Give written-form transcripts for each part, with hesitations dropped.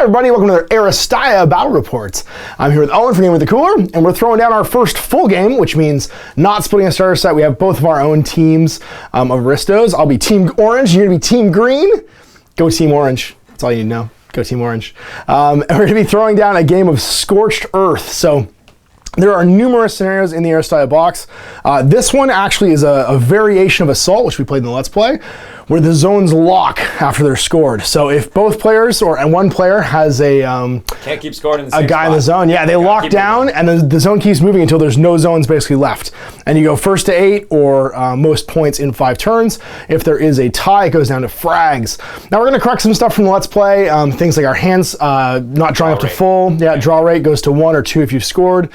Hi everybody, welcome to the ARISTEIA Battle Reports. I'm here with Owen for Game with the Cooler, and we're throwing down our first full game, which means not splitting a starter set. We have both of our own teams of Aristos. I'll be Team Orange, you're going to be Team Green. Go Team Orange. That's all you need to know. Go Team Orange. And we're going to be throwing down a game of Scorched Earth. So there are numerous scenarios in the ARISTEIA box. This one actually is a variation of Assault, which we played in the Let's Play, where the zones lock after they're scored. So if both players and one player has a can't keep scoring in the same a guy spot. in the zone, yeah, they lock down, and then the zone keeps moving until there's no zones basically left. And you go first to 8 or most points in 5 turns. If there is a tie, it goes down to frags. Now we're going to correct some stuff from the Let's Play. Things like our hands not drawing up to full. Yeah, draw rate goes to 1 or 2 if you've scored.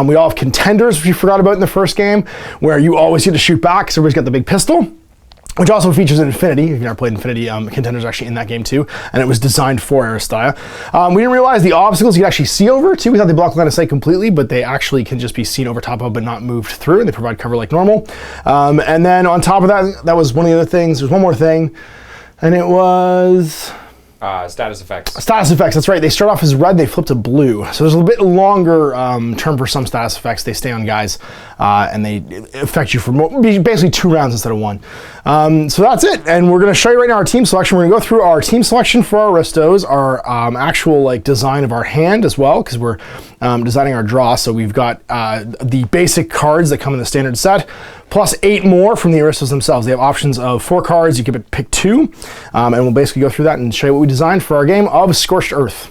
We all have contenders, which we forgot about in the first game, where you always get to shoot back because everybody's got the big pistol, which also features in Infinity. If you've never played Infinity, Contender's actually in that game too, and it was designed for ARISTEIA. We didn't realize the obstacles you could actually see over too. We thought they block line of sight completely, but they actually can just be seen over top of but not moved through, and they provide cover like normal. And then on top of that, that was one of the other things. There's one more thing, and it was status effects. Status effects, that's right. They start off as red, they flip to blue. So there's a little bit longer term for some status effects. They stay on guys, and they affect you for basically 2 rounds instead of 1. So that's it. And we're going to show you right now our team selection. We're going to go through our team selection for our Aristos, our actual design of our hand as well, because we're designing our draw. So we've got the basic cards that come in the standard set, plus 8 more from the Aristos themselves. They have options of 4 cards. You can pick 2, and we'll basically go through that and show you what we designed for our game of Scorched Earth.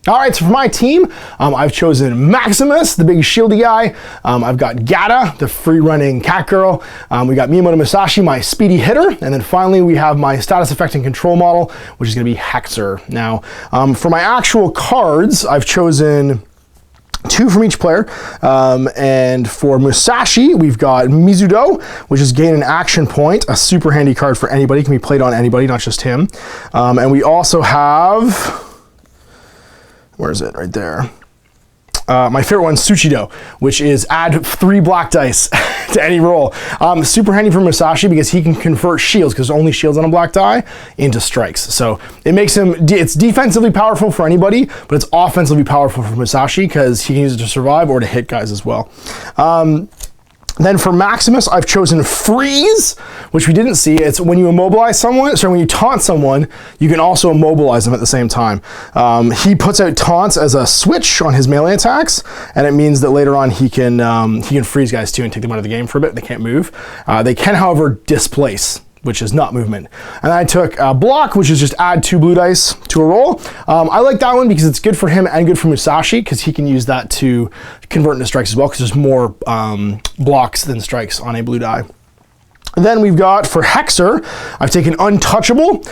All right, so for my team, I've chosen Maximus, the big shieldy guy. I've got Gata, the free-running cat girl. We got Miyamoto Musashi, my speedy hitter. And then finally, we have my status effect and control model, which is going to be Hexer. Now, for my actual cards, I've chosen 2 from each player, and for Musashi, we've got Mizudo, which is gain an action point, a super handy card for anybody, can be played on anybody, not just him. And we also have, where is it? Right there. My favorite one, Tsuchido, which is add 3 black dice to any roll. Super handy for Musashi because he can convert shields, because there's only shields on a black die, into strikes. So it makes him, it's defensively powerful for anybody, but it's offensively powerful for Musashi because he can use it to survive or to hit guys as well. Then for Maximus, I've chosen Freeze, which we didn't see. It's when you immobilize someone, so when you taunt someone, you can also immobilize them at the same time. He puts out taunts as a switch on his melee attacks, and it means that later on he can freeze guys too and take them out of the game for a bit. They can't move. They can, however, displace, which is not movement. And I took Block, which is just add 2 blue dice to a roll. I like that one because it's good for him and good for Musashi, because he can use that to convert into strikes as well, because there's more blocks than strikes on a blue die. And then we've got, for Hexer, I've taken Untouchable.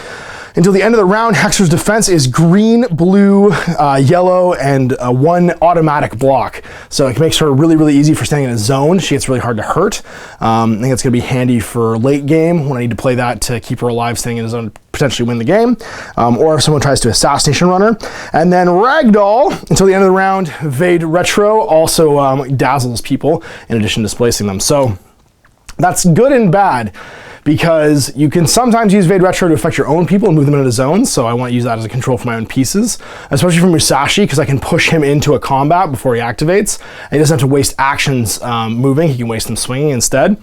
Until the end of the round, Hexer's defense is green, blue, yellow, and 1 automatic block. So it makes her really, really easy for staying in a zone. She gets really hard to hurt. I think it's going to be handy for late game when I need to play that to keep her alive, staying in a zone to potentially win the game. Or if someone tries to assassination run her. And then Ragdoll, until the end of the round, Vade Retro also dazzles people in addition to displacing them. So that's good and bad, because you can sometimes use Vade Retro to affect your own people and move them into zones, so I want to use that as a control for my own pieces, especially for Musashi, because I can push him into a combat before he activates, and he doesn't have to waste actions moving. He can waste them swinging instead.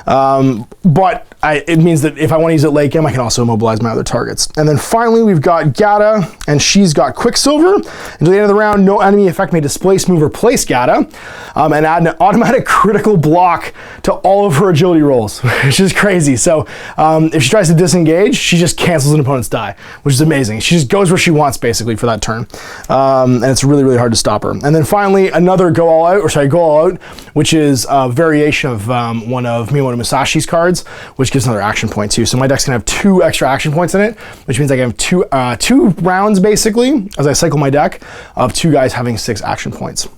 But it means that if I want to use it late game, I can also immobilize my other targets. And then finally, we've got Gata, and she's got Quicksilver. Until the end of the round, no enemy effect may displace, move, or place Gata, and add an automatic critical block to all of her agility rolls, which is crazy. So if she tries to disengage, she just cancels an opponent's die, which is amazing. She just goes where she wants, basically, for that turn. And it's really, really hard to stop her. And then finally, another Go All Out, which is a variation of one of Miyamoto Musashi's cards, which gives another action point too. So my deck's gonna have 2 extra action points in it, which means I can have 2 rounds, basically, as I cycle my deck, of 2 guys having 6 action points.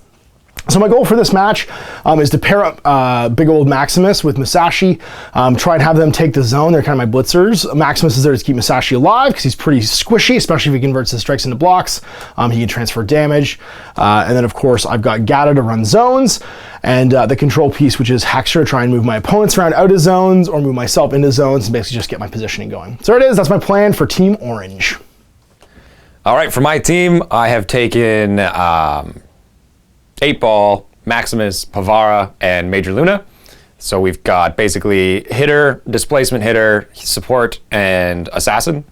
So my goal for this match is to pair up big old Maximus with Musashi, try and have them take the zone. They're kind of my blitzers. Maximus is there to keep Musashi alive because he's pretty squishy, especially if he converts his strikes into blocks. He can transfer damage. And then, of course, I've got Gata to run zones, and the control piece, which is Hexer, to try and move my opponents around out of zones or move myself into zones and basically just get my positioning going. So there it is. That's my plan for Team Orange. All right, for my team, I have taken 8 Ball, Maximus, Pavara, and Major Luna. So we've got basically hitter, displacement hitter, support, and assassin.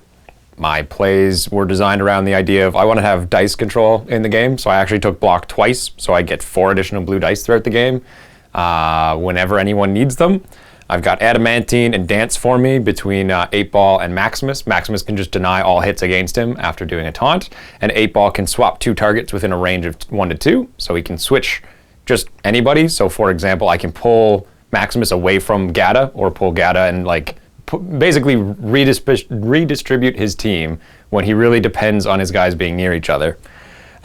My plays were designed around the idea of I want to have dice control in the game, so I actually took block twice, so I get 4 additional blue dice throughout the game whenever anyone needs them. I've got Adamantine and Dance for me between 8 Ball and Maximus. Maximus can just deny all hits against him after doing a taunt, and 8 Ball can swap 2 targets within a range of 1 to 2, so he can switch just anybody. So for example, I can pull Maximus away from Gata, or pull Gata and like basically redistribute his team when he really depends on his guys being near each other.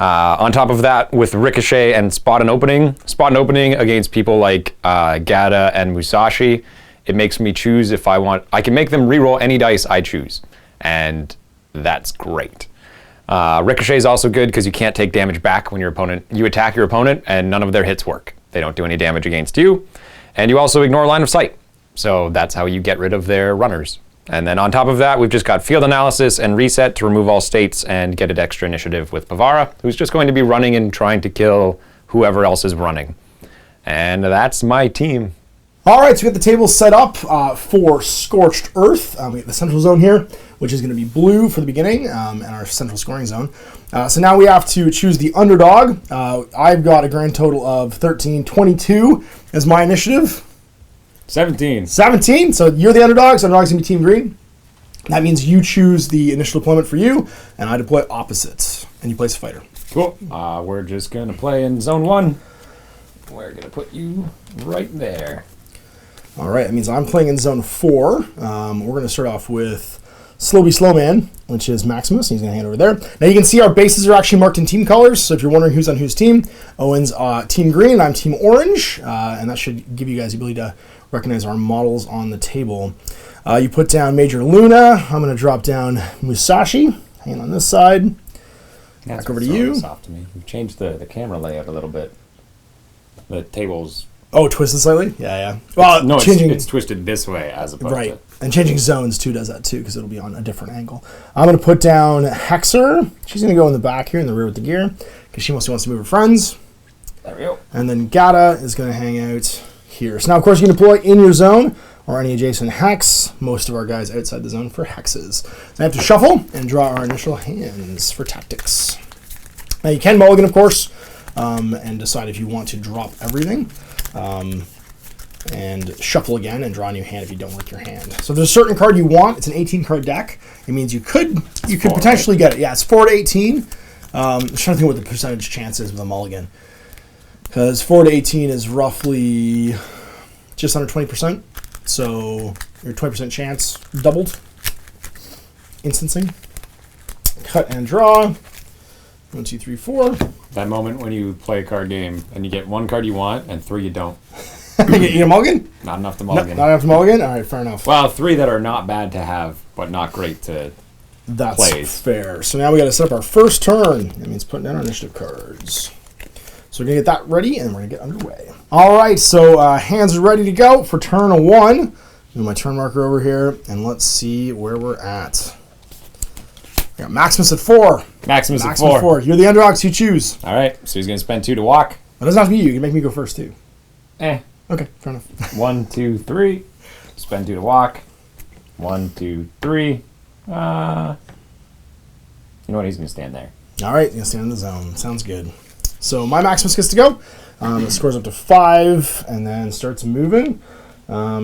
On top of that, with Ricochet and Spot and Opening against people like Gata and Musashi, it makes me choose if I want. I can make them reroll any dice I choose, and that's great. Ricochet is also good because you can't take damage back when you attack your opponent, and none of their hits work. They don't do any damage against you. And you also ignore line of sight. So that's how you get rid of their runners. And then on top of that, we've just got Field Analysis and Reset to remove all states and get an extra initiative with Pavara, who's just going to be running and trying to kill whoever else is running. And that's my team. All right, so we got the table set up for Scorched Earth. We got the central zone here, which is going to be blue for the beginning, and our central scoring zone. So now we have to choose the underdog. I've got a grand total of 13, 22 as my initiative. 17. 17, so you're the underdog, so underdog's going to be Team Green. That means you choose the initial deployment for you, and I deploy opposites, and you place a fighter. Cool. We're just going to play in Zone 1. We're going to put you right there. All right, that means I'm playing in Zone 4. We're going to start off with Slowman, which is Maximus. He's going to hand over there. Now you can see our bases are actually marked in team colors, so if you're wondering who's on whose team, Owen's Team Green, I'm Team Orange, and that should give you guys the ability to recognize our models on the table. You put down Major Luna. I'm going to drop down Musashi. Hang on this side. Back over to you. Off to me. We've changed the camera layout a little bit. The table's... Oh, twisted slightly? Yeah. Well, no, changing... it's twisted this way as opposed right. to... And changing zones, too, does that, too, because it'll be on a different angle. I'm going to put down Hexer. She's going to go in the back here in the rear with the gear, because she mostly wants to move her friends. There we go. And then Gata is going to hang out here. So now, of course, you can deploy in your zone or any adjacent hex. Most of our guys outside the zone for hexes. So I have to shuffle and draw our initial hands for tactics. Now, you can mulligan, of course, and decide if you want to drop everything. And shuffle again and draw a new hand if you don't like your hand. So if there's a certain card you want, it's an 18-card deck. It means you could potentially get it. Yeah, it's 4 to 18. I'm trying to think what the percentage chance is with a mulligan. Because 4 to 18 is roughly just under 20%. So your 20% chance doubled. Instancing. Cut and draw. 1, 2, 3, 4. That moment when you play a card game and you get 1 card you want and 3 you don't. You get a mulligan? Not enough to mulligan. Not enough to mulligan? All right, fair enough. Well, 3 that are not bad to have, but not great to That's plays. Fair. So now we got to set up our first turn. That means putting down our initiative cards. So we're going to get that ready, and we're going to get underway. All right, so hands are ready to go for turn 1. Move my turn marker over here, and let's see where we're at. We got Maximus at 4. Maximus at 4. You're the underdogs. You choose. All right, so he's going to spend 2 to walk. It doesn't have to be you. You can make me go first, too. Okay, fair enough. 1, 2, 3. Spend 2 to walk. 1, 2, 3. You know what? He's going to stand there. All right, you're going to stand in the zone. Sounds good. So my Maximus gets to go. It scores up to 5 and then starts moving.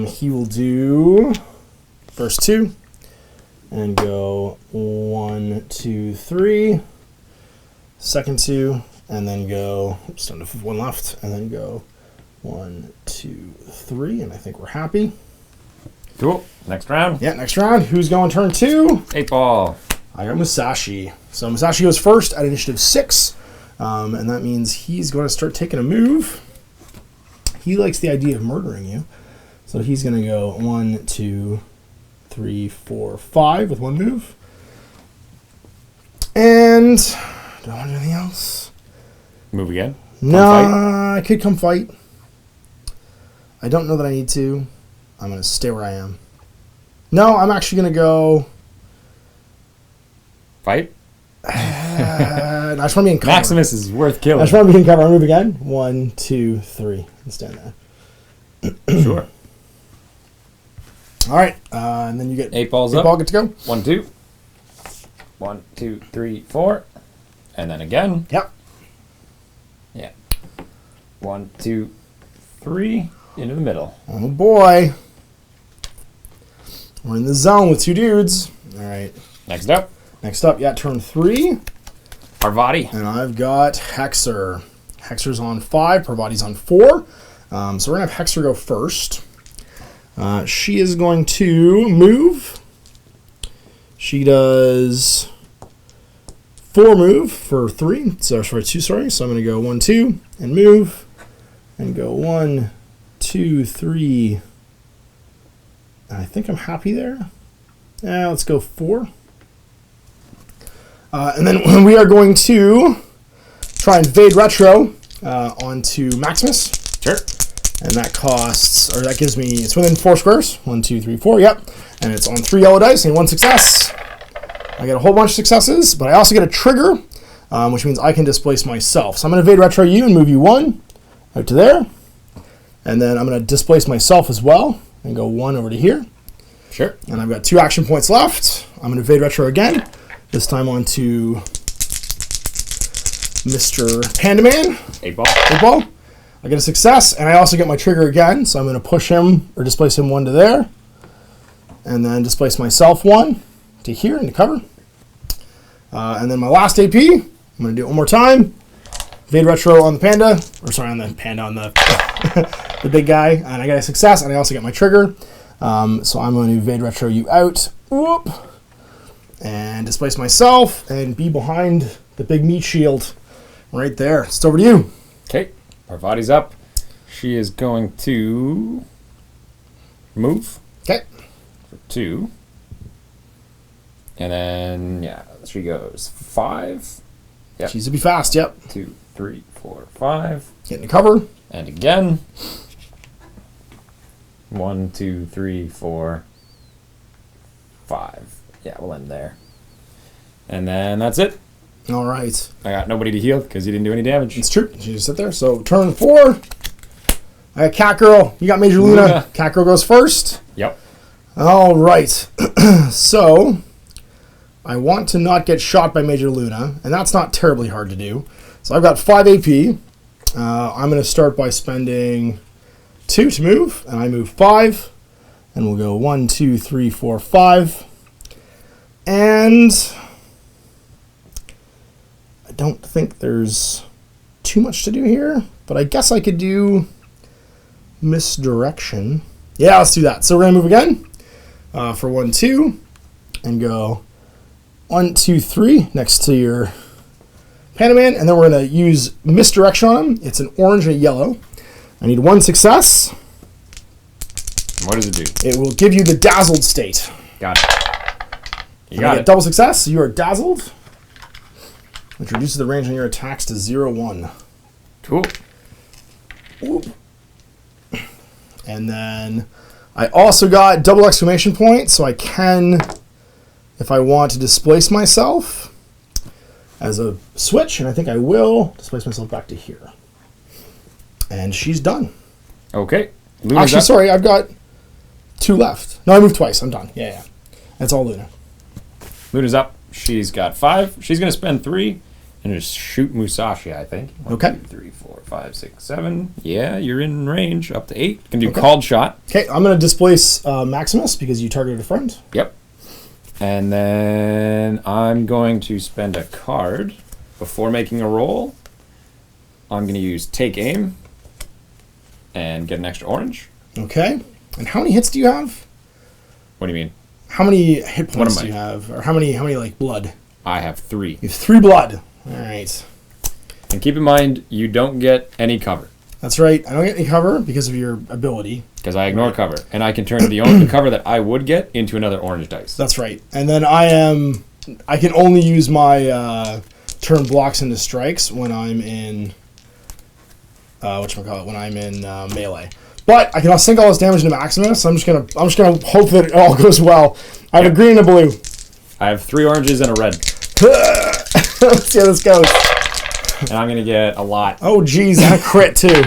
He will do first 2 and go 1, 2, 3. Second 2 and then go, down to 1 left, and then go 1, 2, 3, and I think we're happy. Cool. Next round. Yeah, next round. Who's going turn 2? 8 Ball. I got Musashi. So Musashi goes first at initiative 6. And that means he's going to start taking a move. He likes the idea of murdering you. So he's going to go 1, 2, 3, 4, 5 with 1 move. And do I want to do anything else? Move again? No, I could come fight. I don't know that I need to. I'm going to stay where I am. No, I'm actually going to go... Fight? I just want to be in cover. Maximus is worth killing. I just want to be in cover. I move again. 1, 2, 3. And stand there. Sure. All right. And then you get 8 balls 8 up. ball, good to go. 1, 2. 1, 2, 3, 4. And then again. Yep. Yeah. 1, 2, 3. Into the middle. Oh boy. We're in the zone with 2 dudes. All right. Next up. Next up, yeah, turn 3. Parvati. And I've got Hexer. Hexer's on 5. Parvati's on 4. So we're going to have Hexer go first. She is going to move. She does 4 move for 3. So for 2, sorry. So I'm going to go 1, 2, and move. And go 1, 2, 3. I think I'm happy there. Let's go 4. And then we are going to try and evade retro onto Maximus. Sure. And that costs, or that gives me, it's within 4 squares. 1, 2, 3, 4, yep. And it's on 3 yellow dice and 1 success. I get a whole bunch of successes, but I also get a trigger, which means I can displace myself. So I'm going to evade retro you and move you 1 out to there. And then I'm going to displace myself as well and go 1 over to here. Sure. And I've got 2 action points left. I'm going to evade retro again. This time on to Mr. Panda Man. 8 ball. 8 ball. I get a success, and I also get my trigger again. So I'm going to push him or displace him 1 to there. And then displace myself 1 to here into cover. And then my last AP, I'm going to do it one more time. Evade retro on the panda. Or sorry, on the panda, on the, the big guy. And I get a success, and I also get my trigger. So I'm going to evade retro you out. Whoop. And displace myself and be behind the big meat shield right there. It's over to you. Okay. Parvati's up. She is going to move. Okay. For 2. And then, yeah, she goes 5. Yep. She's to be fast, yep. 2, 3, 4, 5. Get into cover. And again. 1, 2, 3, 4, 5. Yeah, we'll end there. And then that's it. All right. I got nobody to heal because he didn't do any damage. It's true. She just sit there. So turn 4. I got Cat Girl. You got Major Luna. Cat Girl goes first. Yep. All right. So I want to not get shot by Major Luna, and that's not terribly hard to do. So I've got 5 AP. I'm going to start by spending 2 to move, and I move 5. And we'll go 1, 2, 3, 4, 5. And I don't think there's too much to do here, but I guess I could do misdirection. Yeah, let's do that. So we're going to move again for 1, 2, and go 1, 2, 3 next to your Panda Man, and then we're going to use misdirection on him. It's an orange and a yellow. I need 1 success. What does it do? It will give you the dazzled state. Got it. You got it. Double success. So you are dazzled, which reduces the range on your attacks to 0, 1. Cool. Whoop. And then I also got double exclamation point, so I can, if I want to displace myself as a switch, and I think I will displace myself back to here. And she's done. Okay. Actually, sorry, I've got 2 left. No, I moved twice. I'm done. Yeah. That's all Luna. Luna's up. She's got 5. She's going to spend 3 and just shoot Musashi, I think. 1, Okay. 2, 3, 4, 5, 6, 7. Yeah, you're in range. Up to 8. Can do called shot. Okay, I'm going to displace Maximus because you targeted a friend. Yep. And then I'm going to spend a card before making a roll. I'm going to use Take Aim and get an extra orange. Okay. And how many hits do you have? What do you mean? How many hit points am do I? you have? Or how many like blood? I have 3. You have 3 blood. All right. And keep in mind, you don't get any cover. That's right. I don't get any cover because of your ability. Because I ignore cover. And I can turn the only cover that I would get into another orange dice. That's right. And then I can only use my turn blocks into strikes when I'm in when I'm in melee. But I can sink all this damage into Maximus. So I'm just gonna hope that it all goes well. I have a green and a blue. I have 3 oranges and a red. Let's see how this goes. And I'm going to get a lot. Oh, geez, and a crit, too. So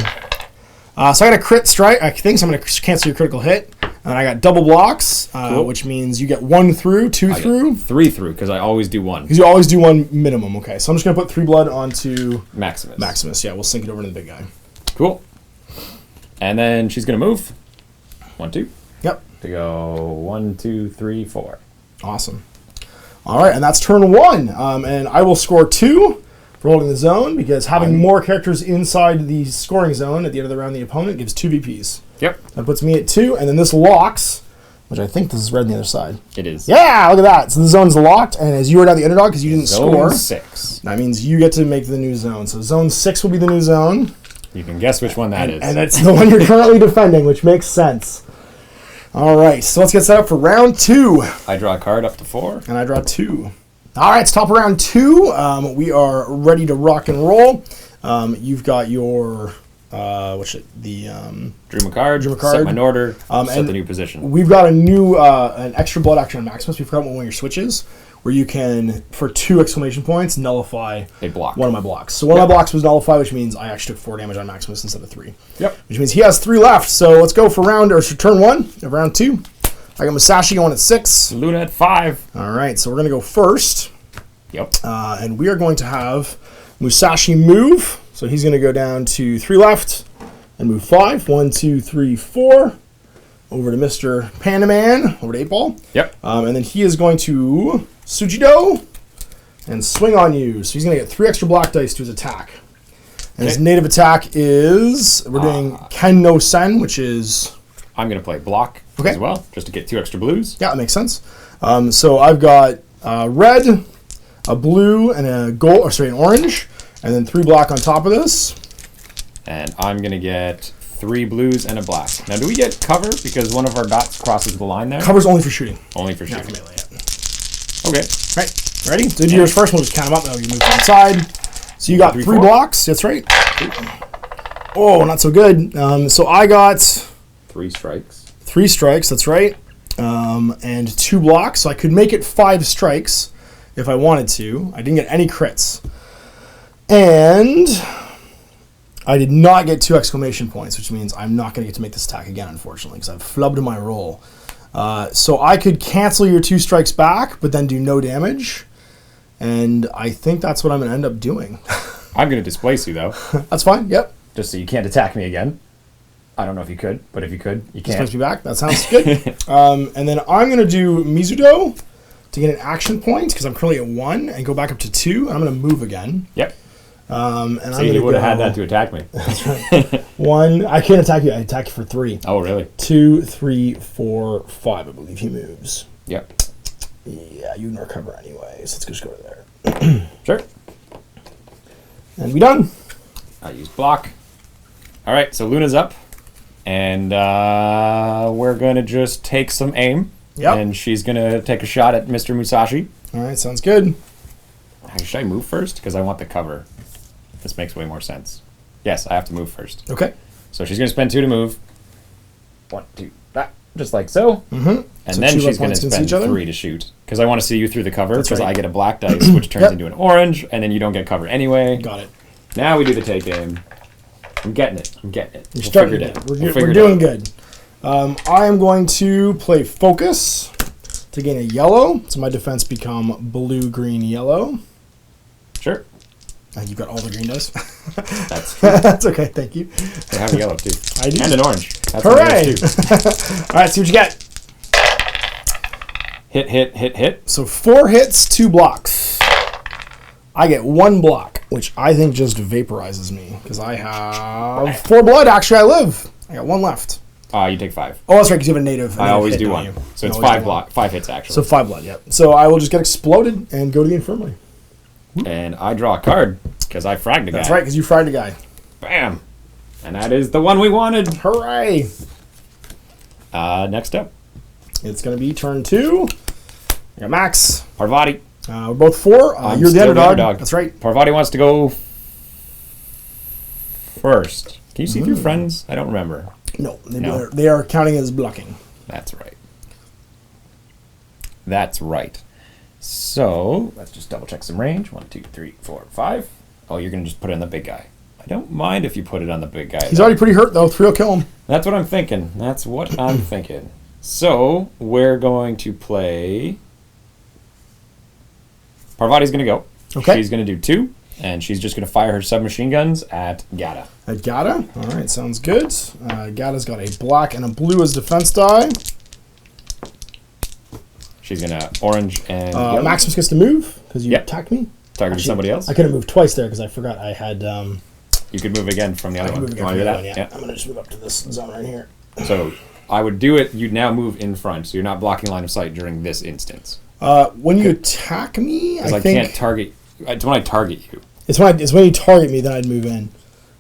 I got a crit strike. I think so I'm going to cancel your critical hit. And I got double blocks, Cool. which means you get 1 through, 2 through. 3 through, because I always do 1. Because you always do 1 minimum. Okay, so I'm just going to put 3 blood onto Maximus. Maximus. Yeah, we'll sync it over to the big guy. Cool. And then she's going to move. 1, 2. Yep. To go 1, 2, 3, 4. Awesome. All right, and that's turn 1. And I will score 2 for holding the zone, because having more characters inside the scoring zone at the end of the round, the opponent gives 2 VPs. Yep. That puts me at 2, and then this locks, which I think this is red on the other side. It is. Yeah, look at that. So the zone's locked, and as you are now the underdog because you didn't score, Zone 6. that means you get to make the new zone. So zone 6 will be the new zone. You can guess which one that is. And it's the one you're currently defending, which makes sense. All right, so let's get set up for round 2. I draw a card up to 4. And I draw 2. All right, it's top of round 2. We are ready to rock and roll. You've got your... Drew a card, set my order, set the new position. We've got a new, an extra blood action on Maximus. We forgot one of your switches, where you can, for 2 exclamation points, nullify a block. One of my blocks. So one of my blocks was nullified, which means I actually took 4 damage on Maximus instead of 3. Yep. Which means he has 3 left. So let's go for turn 1 of round 2. I got Musashi going at 6. Luna at 5. All right, so we're going to go first. Yep. And we are going to have Musashi move. So he's going to go down to 3 left and move 5. 1, 2, 3, 4. Over to Mr. Panda Man, over to 8 Ball. Yep. And then he is going to Sujido and swing on you. So he's going to get 3 extra black dice to his attack. And his native attack is, we're doing Ken no Sen, which is... I'm going to play block as well, just to get 2 extra blues. Yeah, that makes sense. So I've got red, a blue, and an orange. And then 3 black on top of this. And I'm going to get 3 blues and a black. Now, do we get cover because one of our dots crosses the line there? Cover's only for shooting. Only for shooting. Not for melee, yeah. Okay. Right. Ready? So do yours first. We'll just count them up. Now you move to one side. So you got 3 blocks. That's right. Oh, not so good. So I got 3 strikes. 3 strikes. That's right. And 2 blocks. So I could make it 5 strikes if I wanted to. I didn't get any crits. And I did not get 2 exclamation points, which means I'm not going to get to make this attack again, unfortunately, because I've flubbed my roll. So I could cancel your 2 strikes back, but then do no damage. And I think that's what I'm going to end up doing. I'm going to displace you, though. That's fine, yep. Just so you can't attack me again. I don't know if you could, but if you could, you can. Displace me back, that sounds good. And then I'm going to do Mizudo to get an action point, because I'm currently at 1, and go back up to 2, and I'm going to move again. Yep. And so you would have had that to attack me. That's right. 1, I can't attack you. I attack you for 3. Oh, really? 2, 3, 4, 5. I believe he moves. Yep. Yeah, you can recover anyway. So let's just go to there. Sure. And we done. I use block. All right, so Luna's up, and we're gonna just take some aim. Yep. And she's gonna take a shot at Mr. Musashi. All right, sounds good. Should I move first? Because I want the cover. This makes way more sense. Yes, I have to move first. Okay. So she's going to spend 2 to move. 1, 2, that. Just like so. Mm-hmm. And So then 2 she's going to points against spend each other? 3 to shoot. Because I want to see you through the cover. That's Because right. I get a black dice, which turns into an orange. And then you don't get cover anyway. Got it. Now we do the take aim. I'm getting it. I'm getting it. You're starting to get it. We're doing good. I am going to play Focus to gain a yellow. So my defense become blue, green, yellow. Sure. You've got all the green dice. That's true. That's okay, thank you. I have a yellow too. I do. And an orange. That's Hooray! too. All right, see what you get. Hit, hit, hit, hit. So 4 hits, 2 blocks. I get 1 block, which I think just vaporizes me because I have 4 blood. Actually, I live. I got 1 left. You take 5. Oh, that's right, because you have a native. I always do don't 1. you? So You it's always 5 5 hits actually. So 5 blood, yep. So I will just get exploded and go to the infirmary. And I draw a card because I fragged a guy. That's right, because you fried a guy. Bam. And that is the one we wanted. Hooray! Next up. It's going to be turn 2. I got Max. Parvati. We're both 4. I'm You're the still underdog. That's right. Parvati wants to go first. Can you see through friends? I don't remember. No, No. they are counting as blocking. That's right. That's right. So let's just double check some range. 1, 2, 3, 4, 5. Oh, you're gonna just put it on the big guy. I don't mind if you put it on the big guy. He's already pretty hurt though. 3 will kill him. That's what I'm thinking. That's what I'm thinking. So we're going to play. Parvati's gonna go. Okay. She's gonna do 2, and she's just gonna fire her submachine guns at Gata. At Gata. All right, sounds good. Gata's got a black and a blue as defense die. She's gonna orange and yellow. Maximus gets to move because you Yep. attacked me. Targeted somebody else. I could have moved twice there because I forgot I had. You could move again from the other one. Move again Wanna from do the that? other one, yeah. I'm gonna just move up to this zone right here. So I would do it. You'd now move in front, so you're not blocking line of sight during this instance. When you attack me, Because I I think can't target. It's when I target you. it's when you target me, then I'd move in.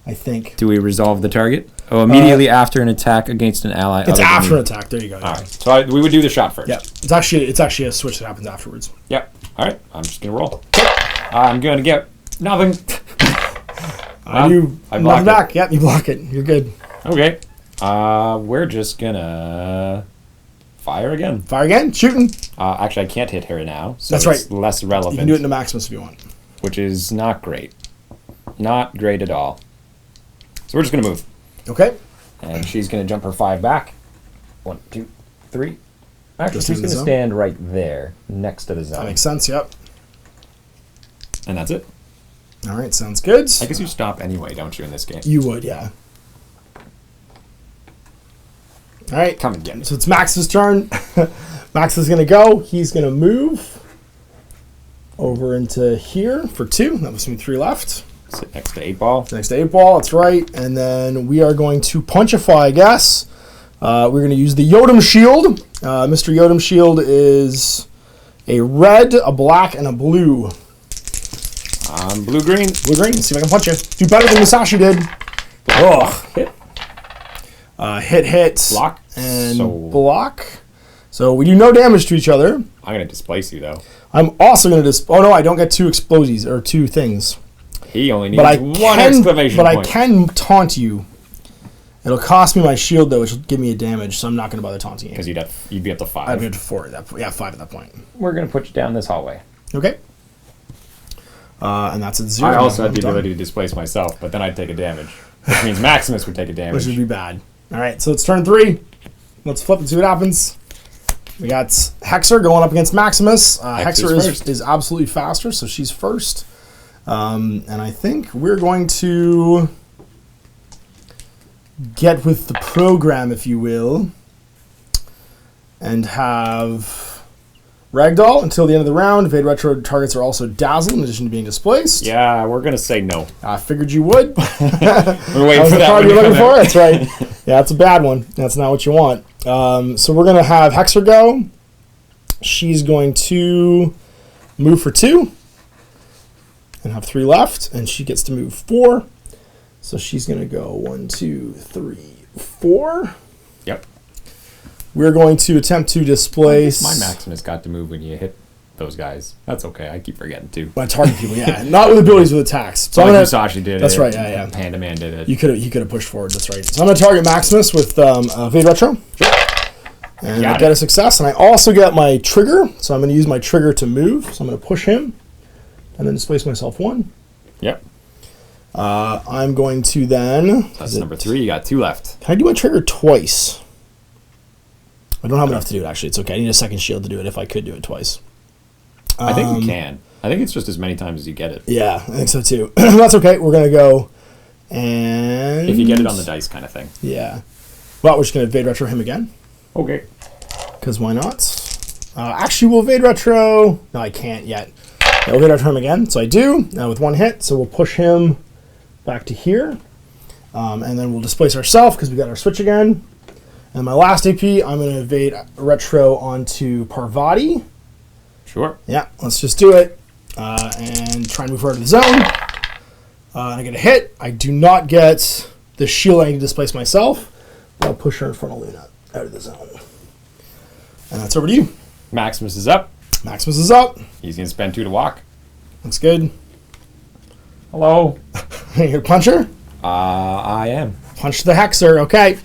I think Do we resolve the target? Oh, immediately after an attack against an ally. it's after an attack. There you go. All right. So we would do the shot first. Yeah, it's actually a switch that happens afterwards. Yep. All right. I'm just gonna roll. I'm gonna get nothing. I blocked block it. back. Yep, you block it. You're good. Okay. We're just gonna fire again. Fire again. Shooting. Actually, I can't hit her now, so That's it's right. less relevant. You can do it into Maximus if you want. Which is not great. Not great at all. So we're just gonna move, Okay. and she's gonna jump her 5 back. 1, 2, 3. Actually, Just she's in the gonna zone? stand right there, next to the That zone, makes sense. Yep. and that's it. All right. Sounds good. I guess you stop anyway, don't you, in this game? You would, yeah. All right. Come and get me. So it's Max's turn. Max is gonna go. He's gonna move over into here for 2. That was me 3 left. Sit next to 8 ball. Next to 8 ball. That's right. And then we are going to punchify, I guess. We're going to use the Yodam Shield. Mr. Yodam Shield is a red, a black, and a blue. Blue-green. Blue-green. See if I can punch you. Do better than Musashi did. Ugh. Hit. Hit. Block. And So- block. So we do no damage to each other. I'm gonna displace you though. I'm also going to oh no, I don't get 2 explosives or 2 things. He only needs But I one can, exclamation but point. I can taunt you. It'll cost me my shield though, which will give me a damage, so I'm not going to bother taunting you. Because you'd be up to 5. I'd be up to 4 at that point. Yeah, 5 at that point. We're gonna put you down this hallway. Okay. And that's at 0. I also had I'm the done. ability to displace myself, but then I'd take a damage, which means Maximus would take a Which damage. would be bad. All right, so it's turn 3. Let's flip and see what happens. We got Hexer going up against Maximus. Hexer is absolutely faster, so she's first. And I think we're going to get with the program, if you will, and have Ragdoll until the end of the round. Evade retro targets are also dazzled in addition to being displaced. Yeah, we're gonna say no. I figured you would. We're waiting That was for the that card one you're to looking come for? out. That's right. Yeah, that's a bad one. That's not what you want. So we're going to have Hexer go. She's going to move for 2 and have 3 left, and she gets to move 4. So she's going to go 1, 2, 3, 4. Yep. We're going to attempt to displace My Maximus got to move when you hit those guys. That's okay. I keep forgetting too. my target people. Yeah, not with abilities, with attacks. So So I'm like gonna, Musashi did that's it. right, yeah. Panda Man did it. he could have pushed forward. That's right. So I'm going to target Maximus with Evade Retro. And I Got get it. a success, and I also get my trigger, so I'm going to use my trigger to move. So I'm going to push him, and then displace myself 1. Yep. I'm going to then... That's number 3. You got 2 left. Can I do my trigger twice? I don't have enough to do it, actually. It's okay. I need a second shield to do it if I could do it twice. I think you can. I think it's just as many times as you get it. Yeah, I think so, too. That's okay. We're going to go, and... If you get it on the dice kind of thing. Yeah. Well, we're just going to Evade Retro him again. Okay. Because why not? Actually, we'll Evade Retro... No, I can't yet. I'll Evade Retro him again. So I do, with 1 hit. So we'll push him back to here. And then we'll displace ourselves because we got our switch again. And my last AP, I'm going to Evade Retro onto Parvati. Sure. Yeah, let's just do it. And try and move her to the zone. I get a hit. I do not get the shield I need to displace myself. But I'll push her in front of Luna out of the zone. And that's over to you. Maximus is up. Maximus is up. He's going to spend 2 to walk. Looks good. Hello. Your puncher? I am. Punch the Hexer. Okay.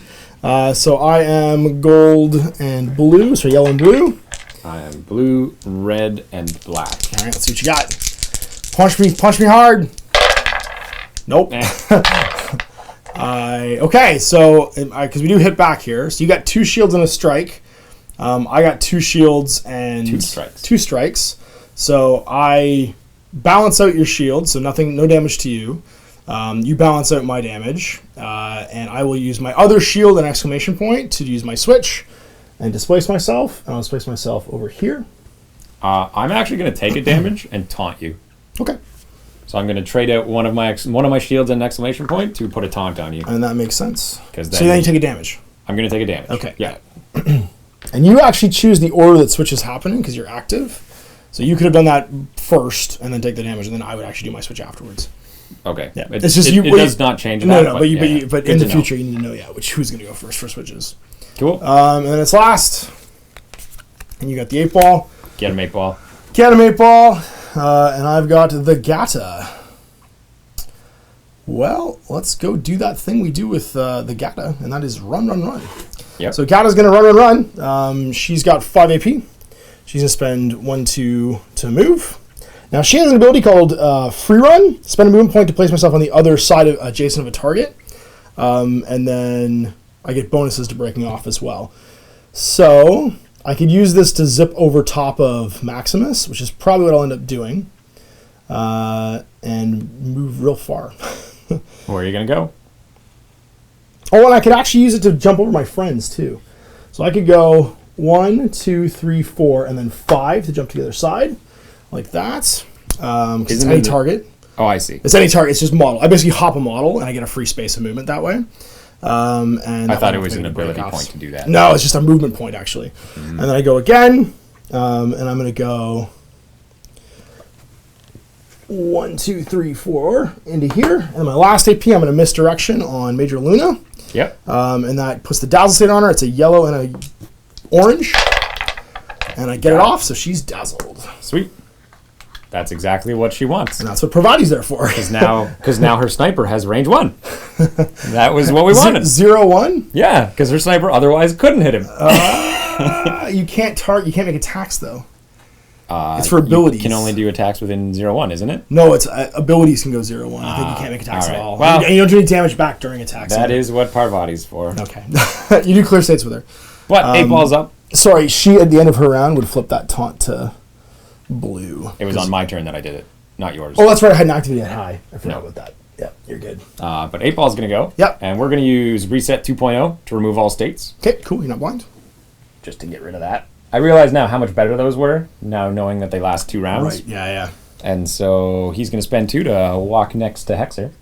So I am gold and blue, so yellow and blue. I am blue, red, and black. All right, let's see what you got. Punch me hard. Nope. Okay, so because we do hit back here, so you got 2 shields and a strike. I got 2 shields and 2 strikes. So I balance out your shield, so no damage to you. You balance out my damage, and I will use my other shield and exclamation point to use my switch and displace myself. And I'll displace myself over here. I'm actually going to take a damage and taunt you. Okay. So I'm going to trade out one of my shields and exclamation point to put a taunt on you. And that makes sense. So then you take a damage. I'm going to take a damage. Okay. Yeah. And you actually choose the order that switch is happening because you're active. So you could have done that first and then take the damage, and then I would actually do my switch afterwards. Okay. Yeah. It does not change that. No, but in the future you need to know who's going to go first for switches. Cool. And then it's last. And you got the 8-ball. Get him 8-ball. Get him 8-ball. And I've got the Gata. Well, let's go do that thing we do with the Gata, and that is run. Yep. So Gata's going to run. She's got 5 AP. She's going to spend 1, 2 to move. Now, she has an ability called Free Run. Spend a movement point to place myself on the other side adjacent of a target. And then I get bonuses to breaking off as well. So I could use this to zip over top of Maximus, which is probably what I'll end up doing, and move real far. Where are you going to go? Oh, and I could actually use it to jump over my friends, too. So I could go 1, 2, 3, 4, and then 5 to jump to the other side, like that. It's any target. Oh, I see. It's any target. It's just model. I basically hop a model, and I get a free space of movement that way. And I thought it was an ability point to do that. No, it's just a movement point, actually. And then I go again, and I'm going to go 1, 2, 3, 4 into here. And my last AP, I'm going to misdirection on Major Luna. Yep. And that puts the dazzle state on her. It's a yellow and a orange. And I get it off, so she's dazzled. Sweet. That's exactly what she wants. And that's what Pravati's there for. Because now her sniper has range 1. That was what we wanted. 0-1? Yeah, because her sniper otherwise couldn't hit him. You can't make attacks, though. It's for abilities. You can only do attacks within 0-1, isn't it? No, it's abilities can go 0-1. I think you can't make attacks at all. Well, and you don't do any damage back during attacks. That is what Parvati's for. Okay. You do clear states with her. But 8-ball's up. Sorry, she at the end of her round would flip that taunt to blue. It was on my turn that I did it, not yours. Oh, that's right. I hadn't activated it high. I forgot about that. Yeah, you're good. But 8-ball's going to go. Yep. And we're going to use Reset 2.0 to remove all states. Okay, cool. You're not blind. Just to get rid of that. I realize now how much better those were, now knowing that they last 2 rounds. Right, yeah. And so he's going to spend 2 to walk next to Hexer.